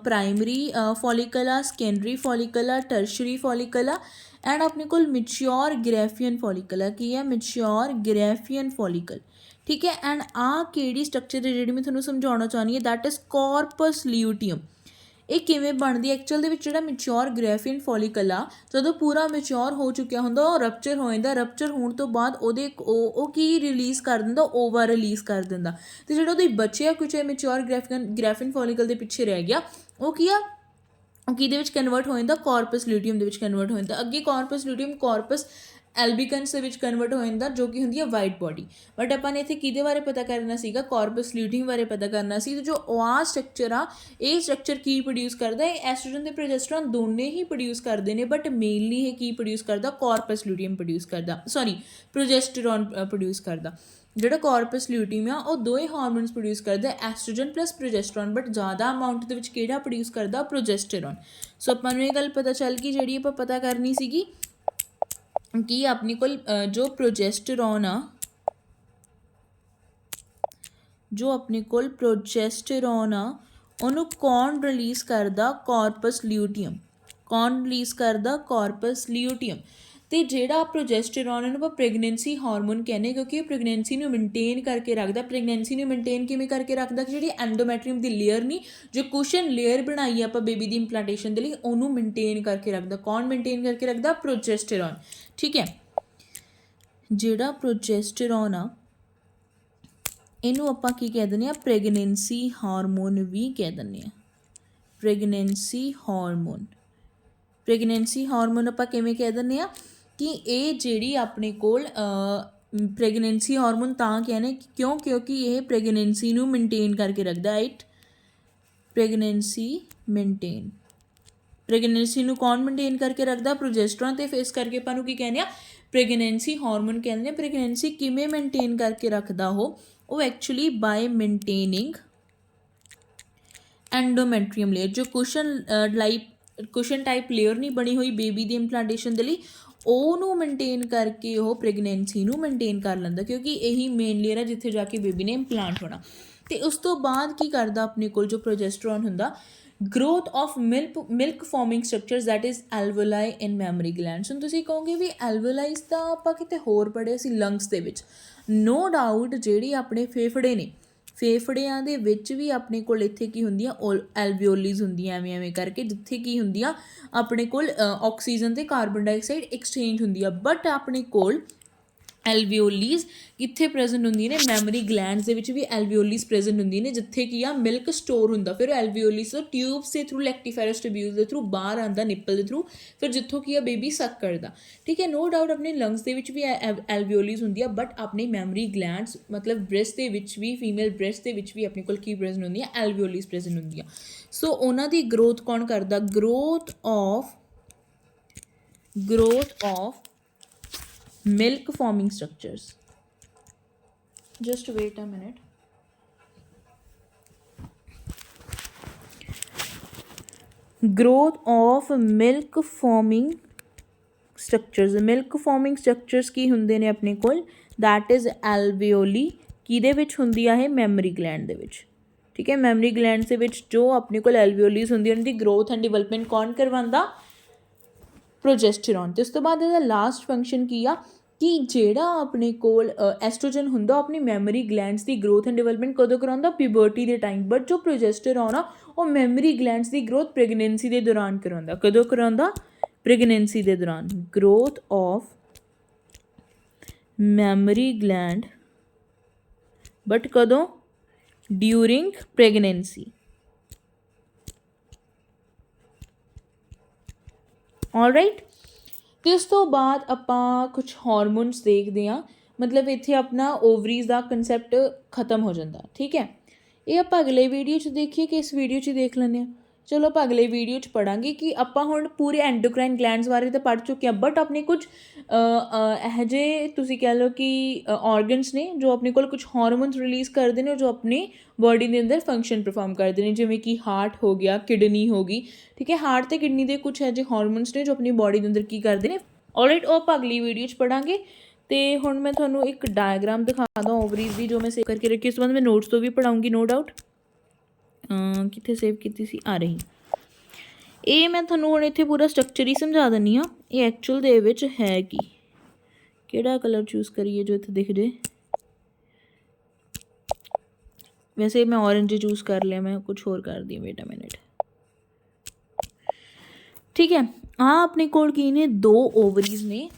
ਪ੍ਰਾਇਮਰੀ ਫੋਲੀਕਲ ਆ, ਸੈਕੰਡਰੀ ਫੋਲੀਕਲ ਆ, ਟਰਸ਼ਰੀ ਫੋਲੀਕਲ ਆ, ਐਂਡ ਆਪਣੇ ਕੋਲ ਮੈਚਿਓਰ ਗ੍ਰੈਫੀਅਨ ਫੋਲੀਕਲ ਆ। ਕੀ ਹੈ, ਮੈਚਿਓਰ ਗ੍ਰੈਫੀਅਨ ਫੋਲੀਕਲ। ਠੀਕ ਹੈ, ਐਂਡ ਕਿਹੜੀ ਸਟਰਕਚਰ ਹੈ ਜਿਹੜੀ ਮੈਂ ਤੁਹਾਨੂੰ ਸਮਝਾਉਣਾ ਚਾਹੁੰਦੀ ਹਾਂ, ਦੈਟ ਇਜ਼ ਕਾਰਪਸ ਲਿਊਟੀਅਮ। ਇਹ ਕਿਵੇਂ ਬਣਦੀ ਹੈ ਐਕਚੁਅਲ ਦੇ ਵਿੱਚ, ਜਿਹੜਾ ਮੈਚਿਓਰ ਗ੍ਰੈਫੀਅਨ ਫੋਲੀਕਲ ਆ ਜਦੋਂ ਪੂਰਾ ਮੈਚਿਓਰ ਹੋ ਚੁੱਕਿਆ ਹੁੰਦਾ ਉਹ ਰਪਚਰ ਹੋ ਜਾਂਦਾ। ਰਪਚਰ ਹੋਣ ਤੋਂ ਬਾਅਦ ਉਹਦੇ ਉਹ ਕੀ ਰਿਲੀਜ਼ ਕਰ ਦਿੰਦਾ, ਓਵਾ ਰਿਲੀਜ਼ ਕਰ ਦਿੰਦਾ। ਅਤੇ ਜਿਹੜਾ ਉਹਦੇ ਬਚਿਆ ਕੁਛ ਮੈਚਿਓਰ ਗ੍ਰੈਫੀਅਨ ਫੋਲੀਕਲ ਦੇ ਪਿੱਛੇ ਰਹਿ ਗਿਆ, ਉਹ ਕੀ ਆ, ਉਹ ਕਿਹਦੇ ਵਿੱਚ ਕਨਵਰਟ ਹੋ ਜਾਂਦਾ, ਕਾਰਪਸ ਲਿਊਟੀਅਮ ਦੇ ਵਿੱਚ ਕਨਵਰਟ ਹੋ ਜਾਂਦਾ। ਅੱਗੇ ਕਾਰਪਸ ਲਿਊਟੀਅਮ ਕਾਰਪਸ ਐਲਬੀਕਨਸ ਦੇ ਵਿੱਚ ਕਨਵਰਟ ਹੋ ਜਾਂਦਾ, ਜੋ ਕਿ ਹੁੰਦੀ ਹੈ ਵਾਈਟ ਬੋਡੀ। ਬਟ ਆਪਾਂ ਨੇ ਇੱਥੇ ਕਿਹਦੇ ਬਾਰੇ ਪਤਾ ਕਰਨਾ ਸੀਗਾ, ਕਾਰਪਸ ਲਿਊਟੀਅਮ ਬਾਰੇ ਪਤਾ ਕਰਨਾ ਸੀ। ਜੋ ਆਹ ਸਟਰਕਚਰ ਆ, ਇਹ ਸਟਰਕਚਰ ਕੀ ਪ੍ਰੋਡਿਊਸ ਕਰਦਾ, ਇਹ ਐਸਟ੍ਰੋਜਨ ਤੇ ਪ੍ਰੋਜੈਸਟਰੋਨ ਦੋਨੇ ਹੀ ਪ੍ਰੋਡਿਊਸ ਕਰਦੇ ਨੇ, ਬਟ ਮੇਨਲੀ ਇਹ ਕੀ ਪ੍ਰੋਡਿਊਸ ਕਰਦਾ, ਕਾਰਪਸ ਲਿਊਟੀਅਮ ਪ੍ਰੋਡਿਊਸ ਕਰਦਾ, ਸੌਰੀ ਪ੍ਰੋਜੈਸਟਰੋਨ ਪ੍ਰੋਡਿਊਸ ਕਰਦਾ। ਜਿਹੜਾ ਕਾਰਪਸ ਲਿਊਟੀਅਮ ਆ ਉਹ ਦੋਵੇਂ ਹਾਰਮੋਨਸ ਪ੍ਰੋਡਿਊਸ ਕਰਦਾ, ਐਸਟ੍ਰੋਜਨ ਪਲੱਸ ਪ੍ਰੋਜੈਸਟਰੋਨ, ਬਟ ਜ਼ਿਆਦਾ ਅਮਾਊਂਟ ਦੇ ਵਿੱਚ ਕਿਹੜਾ ਪ੍ਰੋਡਿਊਸ ਕਰਦਾ, ਪ੍ਰੋਜੈਸਟਰੋਨ। ਸੋ ਆਪਾਂ ਨੂੰ ਇਹ ਗੱਲ ਪਤਾ ਚੱਲ ਗਈ ਜਿਹੜੀ ਆਪਾਂ ਪਤਾ ਕਰਨੀ ਸੀਗੀ ਕਿ ਆਪਣੇ ਕੋਲ ਜੋ ਪ੍ਰੋਜੈਸਟਰੋਨ ਆ, ਜੋ ਆਪਣੇ ਕੋਲ ਪ੍ਰੋਜੈਸਟਰੋਨ ਆ ਉਹਨੂੰ ਕੌਣ ਰਿਲੀਜ਼ ਕਰਦਾ, ਕਾਰਪਸ ਲਿਊਟੀਅਮ। ਕੌਣ ਰਿਲੀਜ਼ ਕਰਦਾ, ਕਾਰਪਸ ਲਿਊਟੀਅਮ। ਅਤੇ ਜਿਹੜਾ ਪ੍ਰੋਜੈਸਟਰੋਨ ਇਹਨੂੰ ਆਪਾਂ ਪ੍ਰੈਗਨੈਂਸੀ ਹਾਰਮੋਨ ਕਹਿੰਦੇ, ਕਿਉਂਕਿ ਇਹ ਪ੍ਰੈਗਨੈਂਸੀ ਨੂੰ ਮੇਨਟੇਨ ਕਰਕੇ ਰੱਖਦਾ। ਪ੍ਰੈਗਨੈਂਸੀ ਨੂੰ ਮੇਨਟੇਨ ਕਿਵੇਂ ਕਰਕੇ ਰੱਖਦਾ, ਕਿ ਜਿਹੜੀ ਐਂਡੋਮੈਟਰੀਅਮ ਦੀ ਲੇਅਰ ਨਹੀਂ, ਜੋ ਕੁਸ਼ਨ ਲੇਅਰ ਬਣਾਈ ਆਪਾਂ ਬੇਬੀ ਦੀ ਇੰਪਲਾਂਟੇਸ਼ਨ ਦੇ ਲਈ, ਉਹਨੂੰ ਮੇਨਟੇਨ ਕਰਕੇ ਰੱਖਦਾ। ਕੌਣ ਮੇਨਟੇਨ ਕਰਕੇ ਰੱਖਦਾ, ਪ੍ਰੋਜੈਸਟਰੋਨ। ਠੀਕ ਹੈ, ਜਿਹੜਾ ਪ੍ਰੋਜੈਸਟਰੋਨ ਆ ਇਹਨੂੰ ਆਪਾਂ ਕੀ ਕਹਿ ਦਿੰਦੇ ਹਾਂ, ਪ੍ਰੈਗਨੈਂਸੀ ਹਾਰਮੋਨ ਵੀ ਕਹਿ ਦਿੰਦੇ ਹਾਂ। ਪ੍ਰੈਗਨੈਂਸੀ ਹਾਰਮੋਨ, ਪ੍ਰੈਗਨੈਂਸੀ ਹਾਰਮੋਨ ਆਪਾਂ ਕਿਵੇਂ ਕਹਿ ਦਿੰਦੇ ਹਾਂ ਕਿ ਇਹ ਜਿਹੜੀ ਆਪਣੇ ਕੋਲ ਪ੍ਰੈਗਨੈਂਸੀ ਹਾਰਮੋਨ ਤਾਂ ਕਹਿੰਦੇ ਕਿਉਂ, ਕਿਉਂਕਿ ਇਹ ਪ੍ਰੈਗਨੈਂਸੀ ਨੂੰ ਮੇਨਟੇਨ ਕਰਕੇ ਰੱਖਦਾ। ਇਟ ਪ੍ਰੈਗਨੈਂਸੀ ਮੇਨਟੇਨ, ਪ੍ਰੈਗਨੈਂਸੀ ਨੂੰ ਕੌਣ ਮੇਨਟੇਨ ਕਰਕੇ ਰੱਖਦਾ, ਪ੍ਰੋਜੈਸਟਰੋਨ। ਅਤੇ ਇਸ ਕਰਕੇ ਆਪਾਂ ਨੂੰ ਕੀ ਕਹਿੰਦੇ ਆ, ਪ੍ਰੈਗਨੈਂਸੀ ਹਾਰਮੋਨ ਕਹਿੰਦੇ ਆ। ਪ੍ਰੈਗਨੈਂਸੀ ਕਿਵੇਂ ਮੇਨਟੇਨ ਕਰਕੇ ਰੱਖਦਾ ਉਹ ਐਕਚੁਅਲੀ ਬਾਏ ਮੇਨਟੇਨਿੰਗ ਐਂਡੋਮੈਟਰੀਅਮ ਲੇਅਰ, ਜੋ ਕੁਸ਼ਨ ਟਾਈਪ ਲੇਅਰ ਨਹੀਂ ਬਣੀ ਹੋਈ ਬੇਬੀ ਦੀ ਇੰਪਲਾਂਟੇਸ਼ਨ ਦੇ ਲਈ, ਉਹਨੂੰ ਮੇਨਟੇਨ ਕਰਕੇ ਉਹ ਪ੍ਰੈਗਨੈਂਸੀ ਨੂੰ ਮੇਨਟੇਨ ਕਰ ਲੈਂਦਾ, ਕਿਉਂਕਿ ਇਹੀ ਮੇਨ ਲੇਅਰ ਹੈ ਜਿੱਥੇ ਜਾ ਕੇ ਬੇਬੀ ਨੇ ਇੰਪਲਾਂਟ ਹੋਣਾ। ਅਤੇ ਉਸ ਤੋਂ ਬਾਅਦ ਕੀ ਕਰਦਾ ਆਪਣੇ ਕੋਲ ਜੋ ਪ੍ਰੋਜੈਸਟਰੋਨ ਹੁੰਦਾ, growth of milk forming structures that is alveoli in mammary glands। ਹੁਣ ਤੁਸੀਂ ਕਹੋਗੇ ਵੀ ਐਲਵੋਲਾਈਜ਼ ਤਾਂ ਆਪਾਂ ਕਿਤੇ ਹੋਰ ਪੜ੍ਹੇ ਸੀ ਲੰਗਸ ਦੇ ਵਿੱਚ। ਨੋ ਡਾਊਟ ਜਿਹੜੀ ਆਪਣੇ ਫੇਫੜੇ ਨੇ, ਫੇਫੜਿਆਂ ਦੇ ਵਿੱਚ ਵੀ ਆਪਣੇ ਕੋਲ ਇੱਥੇ ਕੀ ਹੁੰਦੀਆਂ, ਐਲਵਿਓਲੀਜ਼ ਹੁੰਦੀਆਂ ਐਵੇਂ ਕਰਕੇ, ਜਿੱਥੇ ਕੀ ਹੁੰਦੀਆਂ ਆਪਣੇ ਕੋਲ ਆਕਸੀਜਨ ਅਤੇ ਕਾਰਬਨ ਡਾਈਆਕਸਾਈਡ ਐਕਸਚੇਂਜ ਹੁੰਦੀ ਆ। ਬਟ ਆਪਣੇ ਕੋਲ ਐਲਵਿਓਲੀਜ਼ ਕਿੱਥੇ ਪ੍ਰੈਜ਼ੈਂਟ ਹੁੰਦੀਆਂ ਨੇ, ਮੈਮਰੀ ਗਲੈਂਡਸ ਦੇ ਵਿੱਚ ਵੀ ਐਲਵਿਓਲੀਜ਼ ਪ੍ਰੈਜ਼ੈਂਟ ਹੁੰਦੀਆਂ ਨੇ, ਜਿੱਥੇ ਕੀ ਆ ਮਿਲਕ ਸਟੋਰ ਹੁੰਦਾ। ਫਿਰ ਐਲਵਿਓਲੀਜ਼ ਤੋਂ ਟਿਊਬਸ ਦੇ ਥਰੂ, ਲੈਕਟੀਫੈਰਸ ਟਿਊਬਸ ਦੇ ਥਰੂ ਬਾਹਰ ਆਉਂਦਾ, ਨਿੱਪਲ ਦੇ ਥਰੂ, ਫਿਰ ਜਿੱਥੋਂ ਕੀ ਆ ਬੇਬੀ ਸੱਕ ਕਰਦਾ। ਠੀਕ ਹੈ, ਨੋ ਡਾਊਟ ਆਪਣੇ ਲੰਗਸ ਦੇ ਵਿੱਚ ਵੀ ਐਲਵਿਓਲੀਜ਼ ਹੁੰਦੀ ਆ, ਬਟ ਆਪਣੇ ਮੈਮਰੀ ਗਲੈਂਡਸ ਮਤਲਬ ਬ੍ਰੈਸਟ ਦੇ ਵਿੱਚ ਵੀ, ਫੀਮੇਲ ਬ੍ਰੈਸਟ ਦੇ ਵਿੱਚ ਵੀ ਆਪਣੇ ਕੋਲ ਕੀ ਪ੍ਰੈਜ਼ੈਂਟ ਹੁੰਦੀਆਂ, ਐਲਵਿਓਲੀਜ਼ ਪ੍ਰੈਜ਼ੈਂਟ ਹੁੰਦੀਆਂ। ਸੋ ਉਹਨਾਂ ਦੀ ਗਰੋਥ ਕੌਣ ਕਰਦਾ, growth of milk forming structures, just wait a minute, growth of milk forming structures। milk forming structures ਕੀ ਹੁੰਦੇ ਨੇ ਆਪਣੇ ਕੋਲ, that is alveoli। ਕਿਹਦੇ ਵਿੱਚ ਹੁੰਦੀ ਆ ਇਹ, ਮੈਮਰੀ ਗਲੈਂਡ ਦੇ ਵਿੱਚ। ਠੀਕ ਹੈ, ਮੈਮਰੀ ਗਲੈਂਡ ਦੇ ਵਿੱਚ ਜੋ ਆਪਣੇ ਕੋਲ ਐਲਵਿਓਲੀਜ਼ ਹੁੰਦੀ, ਉਹਨਾਂ ਦੀ ਗਰੋਥ ਐਂਡ ਡਿਵੈਲਪਮੈਂਟ ਕੌਣ ਕਰਵਾਉਂਦਾ, ਪ੍ਰੋਜੈਸਟਰੋਨ। ਅਤੇ ਉਸ ਤੋਂ ਬਾਅਦ ਇਹਦਾ ਲਾਸਟ ਫੰਕਸ਼ਨ ਕੀ ਆ, ਕਿ ਜਿਹੜਾ ਆਪਣੇ ਕੋਲ ਐਸਟ੍ਰੋਜਨ ਹੁੰਦਾ ਆਪਣੀ memory glands the growth and development ਕਦੋਂ ਕਰਾਉਂਦਾ, ਪਿਬਰਟੀ ਦੇ ਟਾਈਮ। ਬਟ ਜੋ ਪ੍ਰੋਜੈਸਟਰੋਨ ਆ ਉਹ ਮੈਮਰੀ ਗਲੈਂਡਸ ਦੀ ਗਰੋਥ ਪ੍ਰੈਗਨੈਂਸੀ ਦੇ ਦੌਰਾਨ ਕਰਾਉਂਦਾ। ਕਦੋਂ ਕਰਾਉਂਦਾ, ਪ੍ਰੈਗਨੈਂਸੀ ਦੇ ਦੌਰਾਨ। Growth of memory gland, but ਕਦੋਂ, ਡਿਊਰਿੰਗ ਪ੍ਰੈਗਨੈਂਸੀ। ਆਲਰਾਈਟ। ਅਤੇ ਉਸ ਤੋਂ ਬਾਅਦ ਆਪਾਂ ਕੁਛ ਹਾਰਮੋਨਸ ਦੇਖਦੇ ਹਾਂ, ਮਤਲਬ ਇੱਥੇ ਆਪਣਾ ਓਵਰੀਜ਼ ਦਾ ਕੰਸੈਪਟ ਖਤਮ ਹੋ ਜਾਂਦਾ। ਠੀਕ ਹੈ, ਇਹ ਆਪਾਂ ਅਗਲੇ ਵੀਡੀਓ 'ਚ ਦੇਖੀਏ ਕਿ ਇਸ ਵੀਡੀਓ 'ਚ ਦੇਖ ਲੈਂਦੇ ਹਾਂ। ਚਲੋ ਆਪਾਂ ਅਗਲੇ ਵੀਡੀਓ 'ਚ ਪੜ੍ਹਾਂਗੇ ਕਿ ਆਪਾਂ ਹੁਣ ਪੂਰੇ ਐਂਡੋਕਰਾਈਨ ਗਲੈਂਡਸ ਬਾਰੇ ਤਾਂ ਪੜ੍ਹ ਚੁੱਕੇ ਹਾਂ, ਬਟ ਆਪਣੇ ਕੁਝ ਇਹੋ ਜਿਹੇ ਤੁਸੀਂ ਕਹਿ ਲਓ ਕਿ ਔਰਗਨਸ ਨੇ ਜੋ ਆਪਣੇ ਕੋਲ ਕੁਝ ਹਾਰਮੋਨਸ ਰਿਲੀਜ਼ ਕਰਦੇ ਨੇ, ਜੋ ਆਪਣੀ ਬੋਡੀ ਦੇ ਅੰਦਰ ਫੰਕਸ਼ਨ ਪਰਫਾਰਮ ਕਰਦੇ ਨੇ, ਜਿਵੇਂ ਕਿ ਹਾਰਟ ਹੋ ਗਿਆ, ਕਿਡਨੀ ਹੋ ਗਈ, ਠੀਕ ਹੈ। ਹਾਰਟ ਅਤੇ ਕਿਡਨੀ ਦੇ ਕੁਝ ਇਹੋ ਜਿਹੇ ਹਾਰਮੋਨਸ ਨੇ ਜੋ ਆਪਣੀ ਬੋਡੀ ਦੇ ਅੰਦਰ ਕੀ ਕਰਦੇ ਨੇ। ਆਲਰਾਈਟ, ਉਹ ਆਪਾਂ ਅਗਲੀ ਵੀਡੀਓ 'ਚ ਪੜ੍ਹਾਂਗੇ। ਅਤੇ ਹੁਣ ਮੈਂ ਤੁਹਾਨੂੰ ਇੱਕ ਡਾਇਗਰਾਮ ਦਿਖਾ ਦਾਂ ਓਵਰੀਜ਼ ਦੀ, ਜੋ ਮੈਂ ਸੇਵ ਕਰਕੇ ਰੱਖੀ। ਉਸ ਤੋਂ ਬਾਅਦ ਮੈਂ ਨੋਟਸ ਤੋਂ ਵੀ ਪੜ੍ਹਾਉਂਗੀ, ਨੋ ਡਾਊਟ। ਕਿੱਥੇ ਸੇਵ ਕੀਤੀ ਸੀ, ਆ ਰਹੀ। ਇਹ ਮੈਂ ਤੁਹਾਨੂੰ ਹੁਣ ਇੱਥੇ ਪੂਰਾ ਸਟਰਕਚਰ ਹੀ ਸਮਝਾ ਦਿੰਦੀ ਹਾਂ। ਇਹ ਐਕਚੁਅਲ ਦੇ ਵਿੱਚ ਹੈ ਕੀ, ਕਿਹੜਾ ਕਲਰ ਚੂਜ਼ ਕਰੀਏ ਜੋ ਇੱਥੇ ਦਿਖ ਜੇ। ਵੈਸੇ ਮੈਂ ਔਰੰਜ ਚੂਜ਼ ਕਰ ਲਿਆ, ਮੈਂ ਕੁਛ ਹੋਰ ਕਰਦੀ ਹਾਂ, ਵੇਟ ਅ ਮਿੰਟ। ਠੀਕ ਹੈ, ਆਹ ਆਪਣੇ ਕੋਲ ਕੀ ਨੇ, 2 ਓਵਰੀਜ਼ ਨੇ।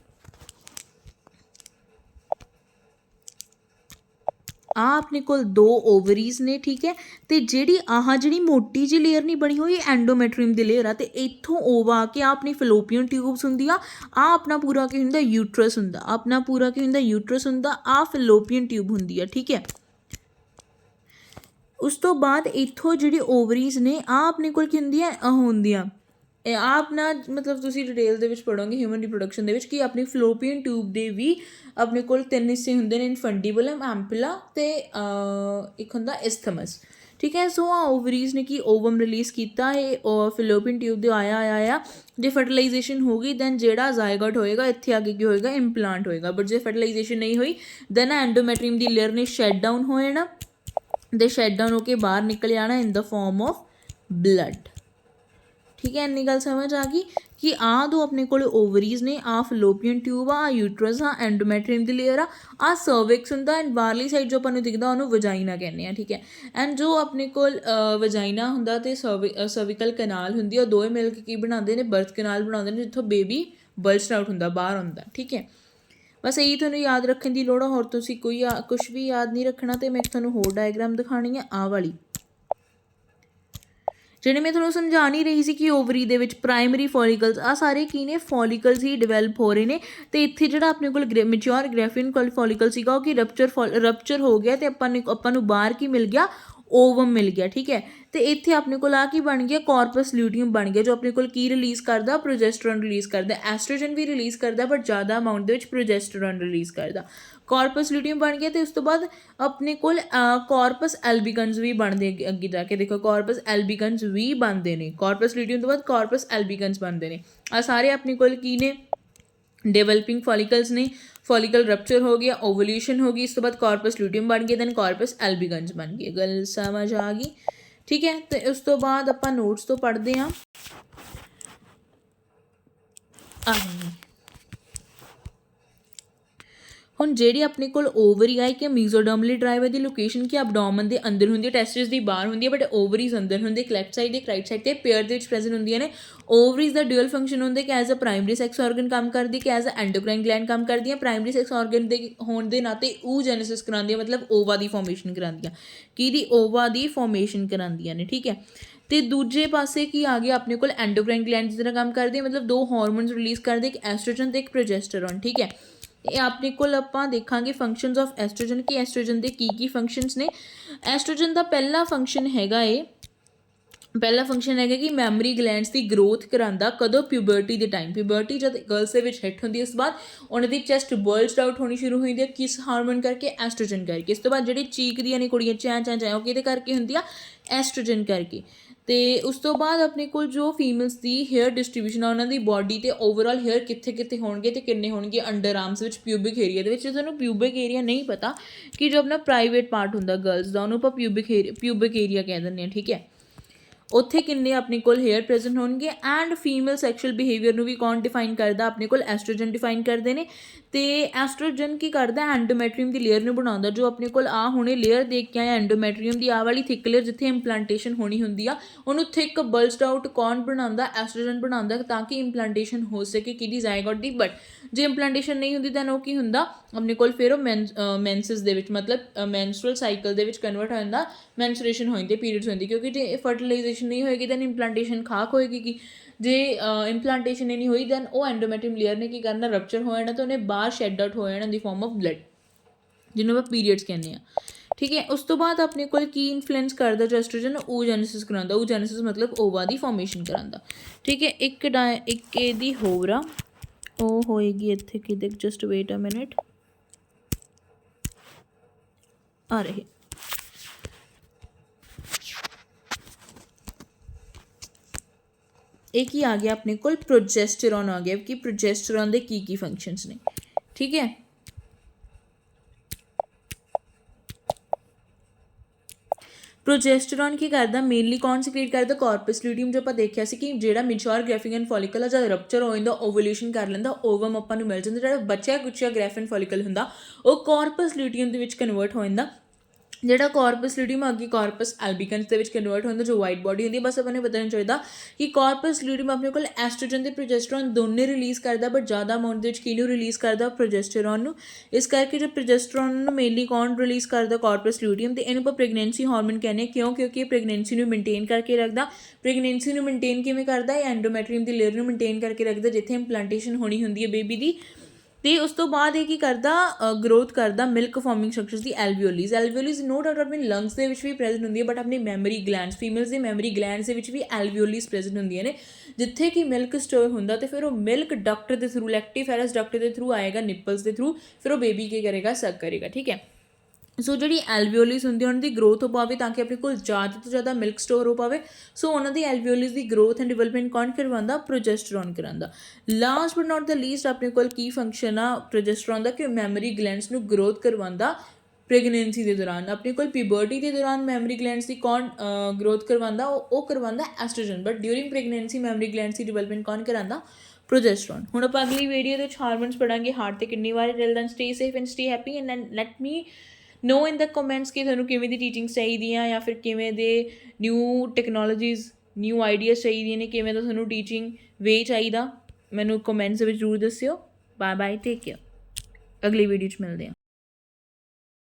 ਆ ਆਪਣੇ ਕੋਲ 2 ਓਵਰੀਜ਼ ਨੇ, ਠੀਕ ਹੈ। ਅਤੇ ਜਿਹੜੀ ਮੋਟੀ ਜਿਹੀ ਲੇਅਰ ਨਹੀਂ ਬਣੀ ਹੋਈ, ਐਂਡੋਮੈਟਰੀਅਮ ਦੀ ਲੇਅਰ ਆ। ਅਤੇ ਇੱਥੋਂ ਓਵਾ ਆ ਕੇ ਆ ਆਪਣੀ ਫਲੋਪੀਅਨ ਟਿਊਬਸ ਹੁੰਦੀ ਆ। ਆਹ ਆਪਣਾ ਪੂਰਾ ਕੀ ਹੁੰਦਾ, ਯੂਟਰਸ ਹੁੰਦਾ। ਆਪਣਾ ਪੂਰਾ ਕੀ ਹੁੰਦਾ, ਯੂਟਰਸ ਹੁੰਦਾ। ਆਹ ਫਲੋਪੀਅਨ ਟਿਊਬ ਹੁੰਦੀ ਆ, ਠੀਕ ਹੈ। ਉਸ ਤੋਂ ਬਾਅਦ ਇੱਥੋਂ ਜਿਹੜੀ ਓਵਰੀਜ਼ ਨੇ, ਆਹ ਆਪਣੇ ਕੋਲ ਕੀ ਹੁੰਦੀਆਂ, ਹੁੰਦੀਆਂ ਇਹ ਆਹ ਆਪਣਾ ਮਤਲਬ ਤੁਸੀਂ ਡਿਟੇਲ ਦੇ ਵਿੱਚ ਪੜ੍ਹੋਗੇ ਹਿਊਮਨ ਰਿਪਰੋਡਕਸ਼ਨ ਦੇ ਵਿੱਚ ਕਿ ਆਪਣੀ ਫਲੋਪੀਅਨ ਟਿਊਬ ਦੇ ਵੀ ਆਪਣੇ ਕੋਲ 3 ਹਿੱਸੇ ਹੁੰਦੇ ਨੇ, ਇਨਫੰਡੀਬੁਲਮ, ਐਂਪਲਾ ਅਤੇ ਇੱਕ ਹੁੰਦਾ ਇਸਥਮਸ, ਠੀਕ ਹੈ। ਸੋ ਆ ਓਵਰੀਜ਼ ਨੇ ਕੀ ਓਵਮ ਰਿਲੀਜ਼ ਕੀਤਾ, ਇਹ ਫਲੋਪੀਅਨ ਟਿਊਬ ਦੇ ਆਇਆ। ਜੇ ਫਰਟੀਲਾਈਜੇਸ਼ਨ ਹੋ ਗਈ ਦੈਨ ਜਿਹੜਾ ਜ਼ਾਇਗੋਟ ਹੋਏਗਾ ਇੱਥੇ ਆ ਕੇ ਕੀ ਹੋਏਗਾ, ਇੰਪਲਾਂਟ ਹੋਏਗਾ। ਬਟ ਜੇ ਫਰਟੀਲਾਈਜੇਸ਼ਨ ਨਹੀਂ ਹੋਈ ਦੈਨ ਐਂਡੋਮੈਟਰੀਅਮ ਦੀ ਲੇਅਰ ਨੇ ਸ਼ੈਟ ਡਾਊਨ ਹੋ ਜਾਣਾ, ਦੇ ਸ਼ੈਟ ਡਾਊਨ ਹੋ ਕੇ ਬਾਹਰ ਨਿਕਲ ਜਾਣਾ ਇਨ ਦਾ ਫਾਰਮ ਆਫ ਬਲੱਡ, ਠੀਕ ਹੈ। ਇੰਨੀ ਗੱਲ ਸਮਝ ਆ ਗਈ ਕਿ ਆਹ 2 ਆਪਣੇ ਕੋਲ ਓਵਰੀਜ਼ ਨੇ, ਆਹ ਫਲੋਪੀਅਨ ਟਿਊਬ ਆ, ਯੂਟਰਸ ਆ, ਐਂਡੋਮੈਟਰੀਅਮ ਦੀ ਲੇਅਰ ਆ, ਆਹ ਸਰਵਿਕਸ ਹੁੰਦਾ। ਐਂਡ ਬਾਹਰਲੀ ਸਾਈਡ ਜੋ ਆਪਾਂ ਨੂੰ ਦਿਖਦਾ ਉਹਨੂੰ ਵਜਾਈਨਾ ਕਹਿੰਦੇ ਆ, ਠੀਕ ਹੈ। ਐਂਡ ਜੋ ਆਪਣੇ ਕੋਲ ਵਜਾਈਨਾ ਹੁੰਦਾ ਅਤੇ ਸਰਵਿਕਲ ਕਨਾਲ ਹੁੰਦੀ ਆ, ਉਹ ਦੋਵੇਂ ਮਿਲ ਕੇ ਕੀ ਬਣਾਉਂਦੇ ਨੇ, ਬਰਥ ਕਨਾਲ ਬਣਾਉਂਦੇ ਨੇ, ਜਿੱਥੋਂ ਬੇਬੀ ਬਰਸਟ ਆਊਟ ਹੁੰਦਾ, ਬਾਹਰ ਆਉਂਦਾ, ਠੀਕ ਹੈ। ਬਸ ਇਹੀ ਤੁਹਾਨੂੰ ਯਾਦ ਰੱਖਣ ਦੀ ਲੋੜ ਆ, ਹੋਰ ਤੁਸੀਂ ਕੁਛ ਵੀ ਯਾਦ ਨਹੀਂ ਰੱਖਣਾ। ਅਤੇ ਮੈਂ ਤੁਹਾਨੂੰ ਹੋਰ ਡਾਇਗਰਾਮ ਦਿਖਾਉਣੀ ਆ, ਆਹ ਵਾਲੀ, ਜਿਹੜੇ ਮੈਂ ਤੁਹਾਨੂੰ ਸਮਝਾ ਨਹੀਂ ਰਹੀ ਸੀ ਕਿ ਓਵਰੀ ਦੇ ਵਿੱਚ ਪ੍ਰਾਇਮਰੀ ਫੋਲੀਕਲਸ, ਆਹ ਸਾਰੇ ਕੀ ਨੇ, ਫੋਲੀਕਲਸ ਹੀ ਡਿਵੈਲਪ ਹੋ ਰਹੇ ਨੇ। ਅਤੇ ਇੱਥੇ ਜਿਹੜਾ ਆਪਣੇ ਕੋਲ ਮੈਚਿਓਰ ਗ੍ਰੈਫੀਨ ਫੋਲੀਕਲ ਸੀਗਾ, ਉਹ ਕਿ ਰਪਚਰ ਹੋ ਗਿਆ ਅਤੇ ਆਪਾਂ ਨੂੰ ਬਾਹਰ ਕੀ ਮਿਲ ਗਿਆ, ਓਵਮ ਮਿਲ ਗਿਆ, ਠੀਕ ਹੈ। ਅਤੇ ਇੱਥੇ ਆਪਣੇ ਕੋਲ ਆ ਕੀ ਬਣ ਗਿਆ, ਕਾਰਪਸ ਲਿਊਟੀਅਮ ਬਣ ਗਿਆ, ਜੋ ਆਪਣੇ ਕੋਲ ਕੀ ਰਿਲੀਜ਼ ਕਰਦਾ, ਪ੍ਰੋਜੈਸਟਰੋਨ ਰਿਲੀਜ਼ ਕਰਦਾ। ਐਸਟ੍ਰੋਜਨ ਵੀ ਰਿਲੀਜ਼ ਕਰਦਾ, ਬਟ ਜ਼ਿਆਦਾ ਅਮਾਊਂਟ ਦੇ ਵਿੱਚ ਪ੍ਰੋਜੈਸਟਰੋਨ ਰਿਲੀਜ਼ ਕਰਦਾ। ਕਾਰਪਸ ਲਿਊਟੀਅਮ ਬਣ ਗਿਆ ਅਤੇ ਉਸ ਤੋਂ ਬਾਅਦ ਆਪਣੇ ਕੋਲ ਕਾਰਪਸ ਐਲਬੀਕਨਸ ਵੀ ਬਣਦੇ। ਅੱਗੇ ਜਾ ਕੇ ਦੇਖੋ, ਕਾਰਪਸ ਐਲਬੀਕਨਸ ਵੀ ਬਣਦੇ ਨੇ। ਕਾਰਪਸ ਲਿਊਟੀਅਮ ਤੋਂ ਬਾਅਦ ਕਾਰਪਸ ਐਲਬੀਕਨਸ ਬਣਦੇ ਨੇ। ਆਹ ਸਾਰੇ ਆਪਣੇ ਕੋਲ ਕੀ ਨੇ, ਡਿਵੈਲਪਿੰਗ ਫੋਲੀਕਲਸ ਨੇ। ਫੋਲੀਕਲ ਰਪਚਰ ਹੋ ਗਿਆ, ਓਵਲਿਊਸ਼ਨ ਹੋ ਗਈ, ਇਸ ਤੋਂ ਬਾਅਦ ਕਾਰਪਸ ਲਿਊਟੀਅਮ ਬਣ ਗਿਆ, ਦੈਨ ਕਾਰਪਸ ਐਲਬੀਕਨਸ ਬਣ ਗਏ। ਗੱਲ ਸਮਝ ਆ ਗਈ, ਠੀਕ ਹੈ। ਅਤੇ ਉਸ ਤੋਂ ਬਾਅਦ ਆਪਾਂ ਨੋਟਸ ਤੋਂ ਪੜ੍ਹਦੇ ਹਾਂ। ਹੁਣ ਜਿਹੜੀ ਆਪਣੇ ਕੋਲ ਓਵਰੀ ਆ ਕਿ ਮੀਜ਼ੋਡਰਮਲੀ ਡਰਾਈਵ ਦੀ ਲੋਕੇਸ਼ਨ ਕਿ ਅਬਡੋਮਨ ਦੇ ਅੰਦਰ ਹੁੰਦੀ ਹੈ, ਟੈਸਟਿਸ ਦੀ ਬਾਹਰ ਹੁੰਦੀ ਹੈ, ਬਟ ਓਵਰੀਜ਼ ਅੰਦਰ ਹੁੰਦੇ, ਇੱਕ ਲੈਫਟ ਸਾਈਡ ਇੱਕ ਰਾਈਟ ਸਾਈਡ 'ਤੇ ਪੇਅਰ ਦੇ ਵਿੱਚ ਪ੍ਰੈਜ਼ੈਂਟ ਹੁੰਦੀਆਂ ਨੇ। ਓਵਰੀਜ਼ ਦਾ ਡਿਊਅਲ ਫੰਕਸ਼ਨ ਹੁੰਦਾ ਕਿ as a primary sex organ ਕੰਮ ਕਰਦੀ, ਕਿ ਐਜ਼ ਅ ਐਂਡੋਕਰਾਈਨ ਗਲੈਂਡ ਕੰਮ ਕਰਦੀਆਂ। ਪ੍ਰਾਇਮਰੀ ਸੈਕਸ ਆਰਗਨ ਦੇ ਹੋਣ ਦੇ ਨਾਤੇ ਓਜੈਨੇਸਿਸ ਕਰਾਉਂਦੀਆਂ, ਮਤਲਬ ਓਵਾ ਦੀ ਫਾਰਮੇਸ਼ਨ ਕਰਾਉਂਦੀਆਂ। ਕਿਹਦੀ, ਓਵਾ ਦੀ ਫਾਰਮੇਸ਼ਨ ਕਰਾਉਂਦੀਆਂ ਨੇ, ਠੀਕ ਹੈ। ਅਤੇ ਦੂਜੇ ਪਾਸੇ ਕੀ ਆ ਗਿਆ, ਆਪਣੇ ਕੋਲ ਐਂਡੋਕਰਾਈਨ ਗਲੈਂਡ ਦੀ ਤਰ੍ਹਾਂ ਕੰਮ ਕਰਦੀ, ਮਤਲਬ 2 ਹਾਰਮੋਨਸ ਰਿਲੀਜ਼ ਕਰਦੇ, ਇੱਕ ਐਸਟ੍ਰੋਜਨ ਅਤੇ ਇੱਕ ਪ੍ਰੋਜੈਸਟਰੋਨ, ਠੀਕ ਹੈ। ਇਹ ਆਪਣੇ ਕੋਲ ਆਪਾਂ ਦੇਖਾਂਗੇ ਫੰਕਸ਼ਨਸ ਆਫ ਐਸਟ੍ਰੋਜਨ, ਕਿ ਐਸਟ੍ਰੋਜਨ ਦੇ ਕੀ ਫੰਕਸ਼ਨਸ ਨੇ। ਐਸਟ੍ਰੋਜਨ ਦਾ ਪਹਿਲਾ ਫੰਕਸ਼ਨ ਹੈਗਾ ਕਿ ਮੈਮਰੀ ਗਲੈਂਡਸ ਦੀ ਗਰੋਥ ਕਰਾਉਂਦਾ। ਕਦੋਂ, ਪਿਊਬਰਟੀ ਦੇ ਟਾਈਮ। ਪਿਊਬਰਟੀ ਜਦ ਗਰਲਸ ਦੇ ਵਿੱਚ ਹਿੱਟ ਹੁੰਦੀ, ਉਸ ਤੋਂ ਬਾਅਦ ਉਹਨਾਂ ਦੀ ਚੈਸਟ ਬਰਸਟ ਆਊਟ ਹੋਣੀ ਸ਼ੁਰੂ ਹੋ ਜਾਂਦੀ ਹੈ, ਕਿਸ ਹਾਰਮੋਨ ਕਰਕੇ, ਐਸਟ੍ਰੋਜਨ ਕਰਕੇ। ਇਸ ਤੋਂ ਬਾਅਦ ਜਿਹੜੀ ਚੀਕਦੀਆਂ ਨੇ ਕੁੜੀਆਂ, ਚੈਂ ਉਹ ਕਿਹਦੇ ਕਰਕੇ ਹੁੰਦੀ ਆ, ਐਸਟ੍ਰੋਜਨ ਕਰਕੇ। ਅਤੇ ਉਸ ਤੋਂ ਬਾਅਦ ਆਪਣੇ ਕੋਲ ਜੋ ਫੀਮੇਲਸ ਦੀ ਹੇਅਰ ਡਿਸਟਰੀਬਿਊਸ਼ਨ ਆ, ਉਹਨਾਂ ਦੀ ਬੋਡੀ 'ਤੇ ਓਵਰਆਲ ਹੇਅਰ ਕਿੱਥੇ ਹੋਣਗੇ ਅਤੇ ਕਿੰਨੇ ਹੋਣਗੇ, ਅੰਡਰ ਆਰਮਸ ਵਿੱਚ, ਪਿਊਬਿਕ ਏਰੀਆ ਦੇ ਵਿੱਚ। ਜੇ ਤੁਹਾਨੂੰ ਪਿਊਬਿਕ ਏਰੀਆ ਨਹੀਂ ਪਤਾ ਕਿ ਜੋ ਆਪਣਾ ਪ੍ਰਾਈਵੇਟ ਪਾਰਟ ਹੁੰਦਾ ਗਰਲਸ ਦਾ, ਉਹਨੂੰ ਆਪਾਂ ਪਿਊਬਿਕ ਏਰੀਆ ਕਹਿ ਦਿੰਦੇ ਹਾਂ, ਠੀਕ ਹੈ। ਉੱਥੇ ਕਿੰਨੇ ਆਪਣੇ ਕੋਲ ਹੇਅਰ ਪ੍ਰੈਜ਼ੈਂਟ ਹੋਣਗੇ। ਐਂਡ ਫੀਮੇਲ ਸੈਕਸ਼ੁਅਲ ਬਿਹੇਵੀਅਰ ਨੂੰ ਵੀ ਕੌਣ ਡਿਫਾਈਨ ਕਰਦਾ, ਆਪਣੇ ਕੋਲ ਐਸਟ੍ਰੋਜਨ ਡਿਫਾਈਨ ਕਰਦੇ ਨੇ। ਅਤੇ ਐਸਟ੍ਰੋਜਨ ਕੀ ਕਰਦਾ, ਐਂਡੋਮੈਟਰੀਅਮ ਦੀ ਲੇਅਰ ਨੂੰ ਬਣਾਉਂਦਾ। ਜੋ ਆਪਣੇ ਕੋਲ ਆ ਹੁਣੇ ਲੇਅਰ ਦੇਖ ਕੇ ਆਇਆ ਐਂਡੋਮੈਟਰੀਅਮ ਦੀ, ਆਹ ਵਾਲੀ ਥਿਕ ਲੇਅਰ ਜਿੱਥੇ ਇੰਪਲਾਂਟੇਸ਼ਨ ਹੋਣੀ ਹੁੰਦੀ ਆ, ਉਹਨੂੰ ਥਿਕ ਬਰਸਟ ਆਊਟ ਕੌਣ ਬਣਾਉਂਦਾ, ਐਸਟ੍ਰੋਜਨ ਬਣਾਉਂਦਾ, ਤਾਂ ਕਿ ਇੰਪਲਾਂਟੇਸ਼ਨ ਹੋ ਸਕੇ ਕਿਹਦੀ, ਜ਼ਾਇਗੋਟ ਦੀ। ਬਟ ਜੇ ਇੰਪਲਾਂਟੇਸ਼ਨ ਨਹੀਂ ਹੁੰਦੀ ਦੈਨ ਉਹ ਕੀ ਹੁੰਦਾ, ਆਪਣੇ ਕੋਲ ਫਿਰ ਉਹ ਮੈਂਸਿਸ ਦੇ ਵਿੱਚ, ਮਤਲਬ ਮੈਂਸਟਰਲ ਸਾਈਕਲ ਦੇ ਵਿੱਚ ਕਨਵਰਟ ਹੋ ਜਾਂਦਾ, ਮੈਂਸਟਰੇਸ਼ਨ ਹੋ ਜਾਂਦੀ, ਪੀਰੀਅਡਸ ਹੋ ਜਾਂਦੀ। ਕਿਉਂਕਿ ਜੇ ਫਰਟੀਲਾਈਜੇਸ਼ਨ ਨਹੀਂ ਹੋਏਗੀ ਦੈਨ ਇੰਪਲਾਂਟੇਸ਼ਨ ਖਾਕ ਹੋਏਗੀ। ਕਿ ਜੇ ਇੰਪਲਾਂਟੇਸ਼ਨ ਹੀ ਨਹੀਂ ਹੋਈ ਦੈਨ ਉਹ ਐਂਡੋਮੈਟਰੀਅਮ ਲੇਅਰ ਨੇ ਕੀ ਕਰਨਾ, ਰਪਚਰ ਹੋ ਜਾਣਾ, ਤਾਂ ਉਹਨੇ ਬਾਹਰ ਸ਼ੈਡ ਆਊਟ ਹੋ ਜਾਣਾ ਇਨ ਦੀ ਫਾਰਮ ਆਫ ਬਲੱਡ, ਜਿਹਨੂੰ ਆਪਾਂ ਪੀਰੀਅਡਸ ਕਹਿੰਦੇ ਹਾਂ, ठीक है। उस तो बाद अपने को की इन्फ्लुएंस करता जो एस्ट्रोजन oogenesis करांदा, oogenesis मतलब ओवा की फॉर्मेशन करांदा। ठीक है। एक इहदी होर आ ਉਹ ਹੋਏਗੀ ਇੱਥੇ ਕਿਤੇ, जस्ट वेट अ मिनट, आ रही एक ही आ गया अपने को प्रोजेस्टेरॉन आ गया कि प्रोजेस्टेरॉन के की फंक्शनस ने। ठीक है। प्रोजेस्टेरॉन की करता मेनली कौन सिक्रीट करता, कॉर्पस ल्यूटियम जो आप देखा सी कि जो मिच्योर ग्रैफिन फॉलिकल है जब रप्चर हो जाता ओवल्यूशन कर लेंदा, ओवम अपन मिल जाता, जो बचा कुचा ग्रैफिन फॉलिकल होंदा वो कॉर्पस ल्यूटियम के कन्वर्ट हो जाता, ਜਿਹੜਾ कॉर्पस ल्यूटियम अगे कॉर्पस एल्बिकन्स के कन्वर्ट होता जो वाइट बॉडी होंगी। बस अपने पता नहीं चाहिए कि कॉर्पस ल्यूटियम अपने को एस्ट्रोजन ते प्रोजेस्टेरॉन दोनों रिलीज़ करता, बट ज़्यादा अमाउंट किनू रिलीज़ करता, प्रोजेस्टेरॉन। इस करके जो प्रोजेस्टेरॉन मेनली कौन रिलीज़ करता, कॉर्पस ल्यूटियम। तो इन्हू ਆਪਾਂ प्रेगनेंसी हार्मोन कहने, क्यों? क्योंकि ये प्रेगनेंसी में मेनटेन करके रखता। प्रेगनेंसी में मेनटेन किमें करता, एंडोमैट्रियम की लेयर में मेनटेन करके रखता जिथे इंप्लांटेशन होनी होंगी है बेबी की। तो उस तो बाद ये करता ग्रोथ करता मिल्क फॉर्मिंग स्ट्रक्चर्स की एल्वियोलीज। एल्वियोलीज नो डाउट अपने लंग्स के भी प्रेजेंट होंगी है, बट अपनी मैमरी ग्लैंड्स फीमेल्स के मैमरी ग्लैंड्स के भी एल्वियोलीज प्रेजेंट होंगे ने, जिथे कि मिल्क स्टोर होंगे। तो फिर वो मिल्क डक्ट के थ्रू, लैक्टिफेरस डक्ट के थ्रू आएगा निप्पल्स के थ्रू, फिर वो बेबी के करेगा, सक करेगा। ठीक है। सो जी एल्वियोलीज होंगी उन्होंने ग्रोथ हो पाए ताकि अपने को ज़्यादा तो ज़्यादा मिल्क स्टोर हो पाए। सो उन्होंने एल्वियोलीज की ग्रोथ एंड डिवेलपमेंट कौन करवाता, प्रोजेस्टेरॉन करांदा। Last but not the least अपने को की फंक्शन आ प्रोजेस्टेरॉन का कि मैमरी ग्लैंड्स को ग्रोथ करवाता प्रेगनेंसी के दौरान। अपने को प्यूबर्टी के दौरान मैमरी ग्लैंड्स की कौन ग्रोथ करवाता, वो करवाता oestrogen, but during pregnancy mammary glands की डिवेलपमेंट कौन करांदा, प्रोजेस्टेरॉन। हुण आपां अगली वीडियो हार्मोन्स पढ़ांगे हार्ट ते किडनी बारे। Till then stay safe and stay happy and let me know in the comments कि तुहानूं किवें दी टीचिंग चाहिए या फिर किवें दे न्यू टैक्नोलॉजीज़ न्यू आइडियाज़ चाहिए ने, किवें दा तुहानूं टीचिंग वे चाहिए, मैनूं कमेंट्स में जरूर दस्सिओ। Bye bye, take care. अगली वीडियो च मिलते हैं।